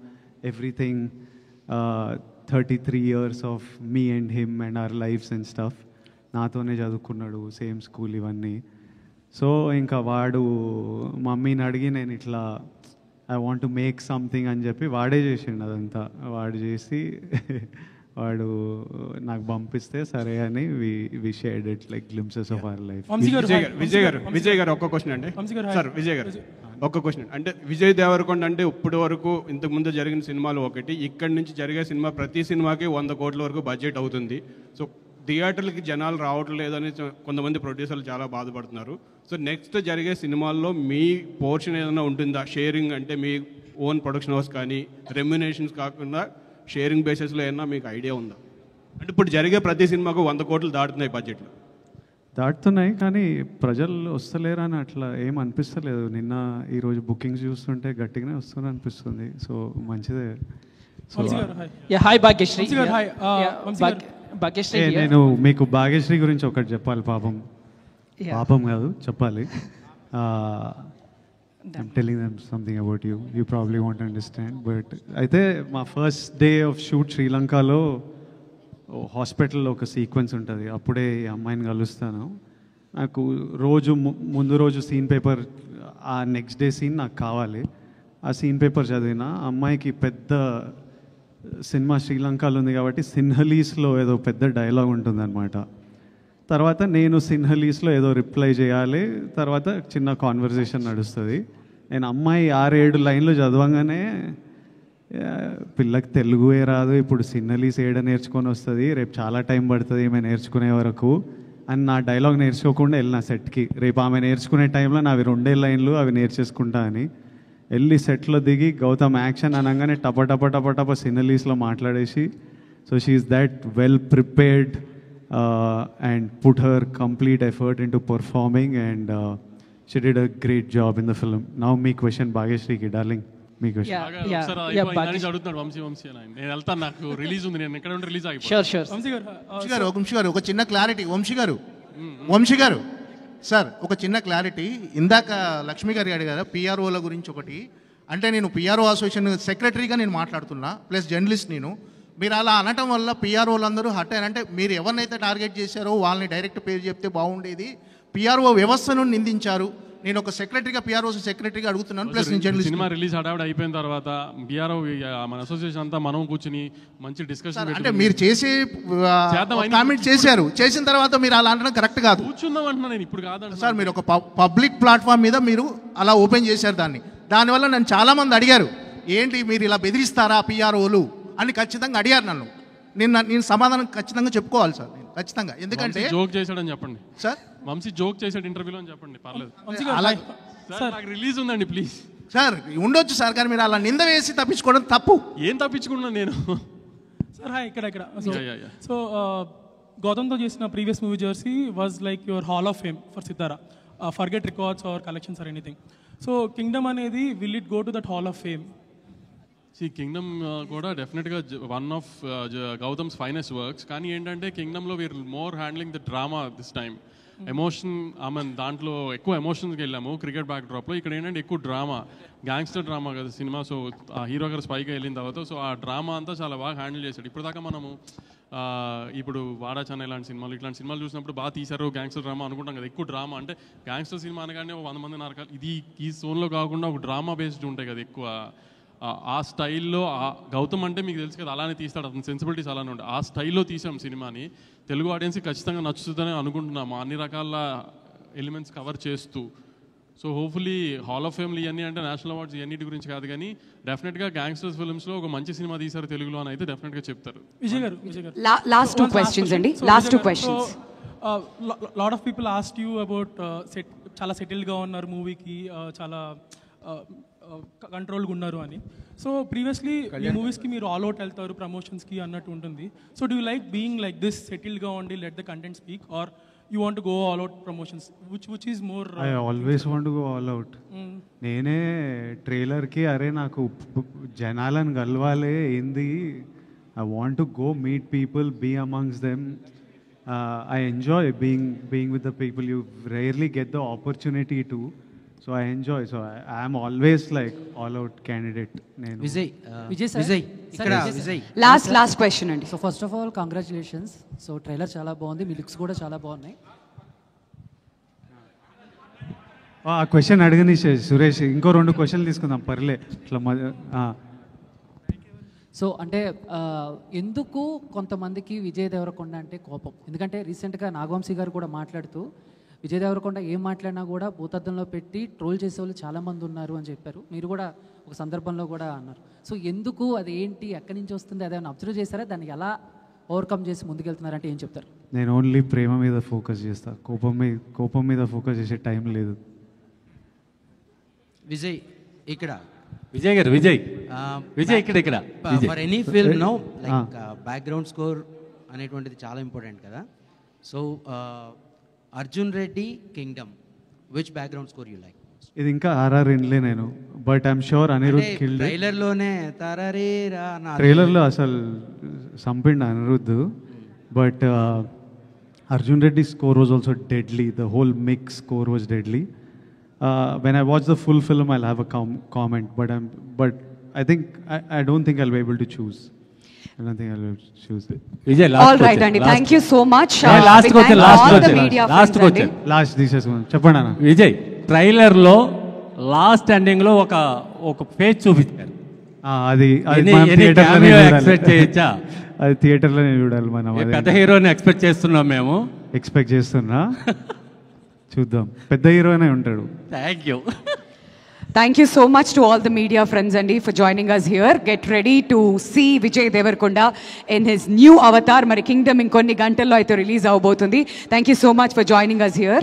C: everything, 33 years of me and him and our lives and stuff. నాతోనే చదువుకున్నాడు, సేమ్ స్కూల్ ఇవన్నీ. సో ఇంకా వాడు మమ్మీని అడిగి నేను ఇట్లా I want to make something అని చెప్పి వాడే చేసిండు అదంతా. వాడు చేసి వాడు నాకు పంపిస్తే సరే అని we shared it like glimpses of our life.
P: Vijay garu ఒక్క క్వశ్చన్ అండి సార్. విజయ్ గారు ఒక్క క్వశ్చన్ అంటే, విజయ్ దేవరకొండ అంటే ఇప్పటి వరకు ఇంతకుముందు జరిగిన సినిమాలు ఒకటి, ఇక్కడి నుంచి జరిగే సినిమా ప్రతి సినిమాకి 100 కోట్ల వరకు బడ్జెట్ అవుతుంది. సో థియేటర్లకి జనాలు రావటం లేదని కొంతమంది ప్రొడ్యూసర్లు చాలా బాధపడుతున్నారు. సో నెక్స్ట్ జరిగే సినిమాల్లో మీ పోర్షన్ ఏదైనా ఉంటుందా? షేరింగ్ అంటే మీ ఓన్ ప్రొడక్షన్ హౌస్ కానీ రెమ్యునేషన్స్ కాకుండా షేరింగ్ బేసిస్లో ఏమన్నా మీకు ఐడియా ఉందా? అంటే ఇప్పుడు జరిగే ప్రతి సినిమాకు 100 కోట్లు దాటుతున్నాయి బడ్జెట్లు.
C: దాటుతున్నాయి కానీ ప్రజలు వస్తలేరు అని అట్లా ఏం అనిపిస్తలేదు. నిన్న ఈరోజు బుకింగ్స్ చూస్తుంటే గట్టిగానే వస్తుంది అనిపిస్తుంది. సో మంచిదే. నేను మీకు భాగ్యశ్రీ గురించి ఒకటి చెప్పాలి. పాపం కాదు చెప్పాలి. I'm telling them something about you. You probably won't understand. But అయితే మా ఫస్ట్ డే ఆఫ్ షూట్ శ్రీలంకలో హాస్పిటల్లో ఒక సీక్వెన్స్ ఉంటుంది. అప్పుడే ఈ అమ్మాయిని కలుస్తాను. నాకు ముందు రోజు సీన్ పేపర్, ఆ నెక్స్ట్ డే సీన్ నాకు కావాలి. ఆ సీన్ పేపర్ చదివిన అమ్మాయికి పెద్ద సినిమా శ్రీలంకలో ఉంది కాబట్టి సిన్హలీస్లో ఏదో పెద్ద డైలాగ్ ఉంటుందన్నమాట. తర్వాత నేను సిన్హలీస్లో ఏదో రిప్లై చేయాలి. తర్వాత చిన్న కాన్వర్జేషన్ నడుస్తుంది. నేను అమ్మాయి 6-7 లైన్లు చదవంగానే పిల్లకి తెలుగుయే రాదు, ఇప్పుడు సిన్హలీస్ ఏడ నేర్చుకొని వస్తుంది, రేపు చాలా టైం పడుతుంది ఈమె నేర్చుకునే వరకు అని నా డైలాగ్ నేర్చుకోకుండా వెళ్ళిన సెట్కి. రేపు ఆమె నేర్చుకునే టైంలో నావి 2 లైన్లు అవి నేర్చేసుకుంటా అని వెళ్ళి సెట్లో దిగి గౌతమ్ యాక్షన్ అనగానే టప సిన్హలీస్లో మాట్లాడేసి, so she is that well prepared and put her complete effort into performing and she did a great job in the film. Now me question Bhagyashree ki darling. మీకు
D: అడుగుతున్నాడు వంశీ అని నేను వెళ్తాను, నాకు రిలీజ్ ఉంది, నేను ఎక్కడ ఉంటే రిలీజ్
O: అయిపోయి. వంశీ గారు ఒక చిన్న క్లారిటీ. వంశీ గారు సార్ ఒక చిన్న క్లారిటీ. ఇందాక లక్ష్మి గారు అడిగారు పిఆర్ఓల గురించి ఒకటి. అంటే నేను పిఆర్ఓ అసోసియేషన్ సెక్రటరీగా నేను మాట్లాడుతున్నా, ప్లస్ జర్నలిస్ట్ నేను. మీరు అలా అనటం వల్ల పిఆర్ఓలు అందరూ హట్ అయ్యారు. అంటే మీరు ఎవరినైతే టార్గెట్ చేశారో వాళ్ళని డైరెక్ట్ పేరు చెప్తే బాగుండేది. పిఆర్ఓ వ్యవస్థను నిందించారు. నేను ఒక సెక్రటరీగా పిఆర్ఓ సెక్రటరీగా అడుగుతున్నాను, ప్లస్ జర్నలిస్ట్.
D: సినిమా రిలీజ్ హడావిడి అయిపోయిన తర్వాత పిఆర్ఓ మన అసోసియేషన్ అంతా మనం కూర్చుని మంచి డిస్కషన్.
O: అంటే మీరు చేసే కామెంట్ చేశారు, చేసిన తర్వాత మీరు అలా అనడం కరెక్ట్ కాదు.
D: కూర్చుందాం అంటున్నా నేను, ఇప్పుడు కాదు
O: సార్. మీరు ఒక పబ్లిక్ ప్లాట్ఫామ్ మీద మీరు అలా ఓపెన్ చేశారు దానివల్ల నన్ను చాలామంది అడిగారు, ఏంటి మీరు ఇలా బెదిరిస్తారా పిఆర్ఓలు అని ఖచ్చితంగా అడిగారు నన్ను. నేను సమాధానం ఖచ్చితంగా చెప్పుకోవాలి సార్, నేను ఖచ్చితంగా. ఎందుకంటే
D: జోక్ చేశాడని చెప్పండి
O: సార్,
D: వంశీ జోక్ చేశాడు ఇంటర్వ్యూలో అని చెప్పండి, పర్లేదు.
O: అలా
D: నాకు రిలీజ్ ఉందండి ప్లీజ్.
O: సార్ ఉండొచ్చు సార్, కానీ మీరు అలా నింద వేసి తప్పించుకోవడం తప్పు.
D: ఏం తప్పించుకున్నాను నేను?
R: సార్ హాయ్, ఇక్కడ సో గౌతమ్తో చేసిన previous movie Jersey was like your hall of fame for Sithara, forget records or collections or anything. So Kingdom అనేది will it go to that hall of fame?
D: Kingdom కూడా డెఫినెట్గా one of Gowtam's finest works. కానీ ఏంటంటే కింగ్డమ్లో we're more handling the drama this time. Emotion, దాంట్లో ఎక్కువ ఎమోషన్స్కి వెళ్ళాము cricket back డ్రాప్లో. ఇక్కడ ఏంటంటే ఎక్కువ డ్రామా, గ్యాంగ్స్టర్ డ్రామా కదా సినిమా. సో ఆ హీరో గారు స్పైగా వెళ్ళిన తర్వాత సో ఆ డ్రామా అంతా చాలా బాగా హ్యాండిల్ చేశాడు. ఇప్పుడు దాకా మనము ఇప్పుడు వాడా చెన్నై ఇలాంటి సినిమాలు చూసినప్పుడు బాగా తీశారు గ్యాంగ్స్టర్ డ్రామా అనుకుంటాం కదా. ఎక్కువ డ్రామా అంటే గ్యాంగ్స్టర్ సినిమా అనగానే 100 మంది నరకాలు, ఇది ఈ జోన్లో కాకుండా ఒక డ్రామా బేస్డ్ ఉంటాయి కదా ఎక్కువ. ఆ స్టైల్లో గౌతమ్ అంటే మీకు తెలుసు కదా, అలానే తీస్తాడు, అతని సెన్సిబిలిటీస్ అలానే ఉంటాయి. ఆ స్టైల్లో తీసాం సినిమాని. తెలుగు ఆడియన్స్కి ఖచ్చితంగా నచ్చుతుందని అనుకుంటున్నాము, అన్ని రకాల ఎలిమెంట్స్ కవర్ చేస్తూ. సో హోప్ఫుల్లీ హాల్ ఆఫ్ ఫేమ్లు ఇవన్నీ అంటే నేషనల్ అవార్డ్స్ ఇవన్నిటి గురించి కాదు, కానీ డెఫినెట్గా గ్యాంగ్స్టర్స్ ఫిల్మ్స్లో ఒక మంచి సినిమా తీశారు తెలుగులో అని అయితే డెఫినెట్గా చెప్తారు.
R: విజయ్ గారు
A: లాస్ట్ 2 questions అండి, last 2 questions.
R: Lot of people asked you about చాలా సెటిల్గా ఉన్నారు మూవీకి, చాలా కంట్రోల్గా ఉన్నారు అని. సో ప్రీవియస్లీ ఈ మూవీస్కి మీరు ఆల్ అవుట్ వెళ్తారు ప్రమోషన్స్కి అన్నట్టు ఉంటుంది. So do you like being like this సెటిల్గా ఉండి let the content speak, or you want go all out promotions, which is more?
C: I always want go all out. నేనే ట్రైలర్కి అరే నాకు జనాలను కలవాలి ఏంది, I want to go meet people, be amongst them. I enjoy being with the people. You rarely get the opportunity to. So I enjoy. So I am always like all out candidate.
A: Last question అండి.
S: So first of all congratulations. So trailer చాలా బాగుంది, మీ looks కూడా చాలా బాగున్నాయి.
C: ఆ question అడగని సురేష్, ఇంకో 2 క్వశ్చన్లు తీసుకుందాం పర్లే ఇట్లా.
S: సో అంటే ఎందుకు కొంతమందికి విజయ్ దేవరకొండ అంటే కోపం? ఎందుకంటే రీసెంట్గా నాగవంశీ గారు కూడా మాట్లాడుతూ విజయ్ దేవరకొండ ఏం మాట్లాడినా కూడా భూతద్దంలో పెట్టి ట్రోల్ చేసే వాళ్ళు చాలామంది ఉన్నారు అని చెప్పారు. మీరు కూడా ఒక సందర్భంలో కూడా అన్నారు. సో ఎందుకు, అది ఏంటి, ఎక్కడి నుంచి వస్తుంది, అదేమైనా అబ్జర్వ్ చేస్తారా, దాన్ని ఎలా ఓవర్కమ్ చేసి ముందుకెళ్తున్నారంటే ఏం చెప్తారు?
C: నేను ఓన్లీ ప్రేమ మీద ఫోకస్ చేస్తా, కోపం మీద ఫోకస్ చేసే టైం లేదు.
T: విజయ్ ఇక్కడ
I: విజయ్ ఇక్కడ
T: for any film no like background score అనేటువంటిది చాలా ఇంపార్టెంట్ కదా. So Arjun Reddy Kingdom, which background score you like?
C: ఇది ఇంకా ఆర్ఆర్ ఇన్లే నేను, but I'm sure Anirudh killed. ట్రైలర్లో అసలు సంపిండి Anirudh, but Arjun Reddy score was also deadly. The whole mix score was deadly. When I watch the full film, I'll have a comment, but I think I don't think I'll be able to choose. I don't think I'll be able to choose.
I: Vijay,
A: all right, Andy. Thank you so much.
I: Last question.
C: Last తీసేసుకుందాం. చెప్పండి అన్న.
I: Vijay, trailer లో last ending లో ఒక face చూపించారు.
C: అది
I: expect చేయొచ్చా?
C: అది థియేటర్లో నేను చూడాలి. మనం
I: పెద్ద హీరోని ఎక్స్పెక్ట్ చేస్తున్నాం మేము.
C: ఎక్స్పెక్ట్ చేస్తున్నా, చూద్దాం. పెద్ద హీరోనే ఉంటాడు.
A: Thank you so much to all the media friends Andy for joining us here. Get ready to see Vijay Devarkonda in his new avatar. Mari Kingdom inkonni gantallo aithe release avbotundi. Thank you so much for joining us here.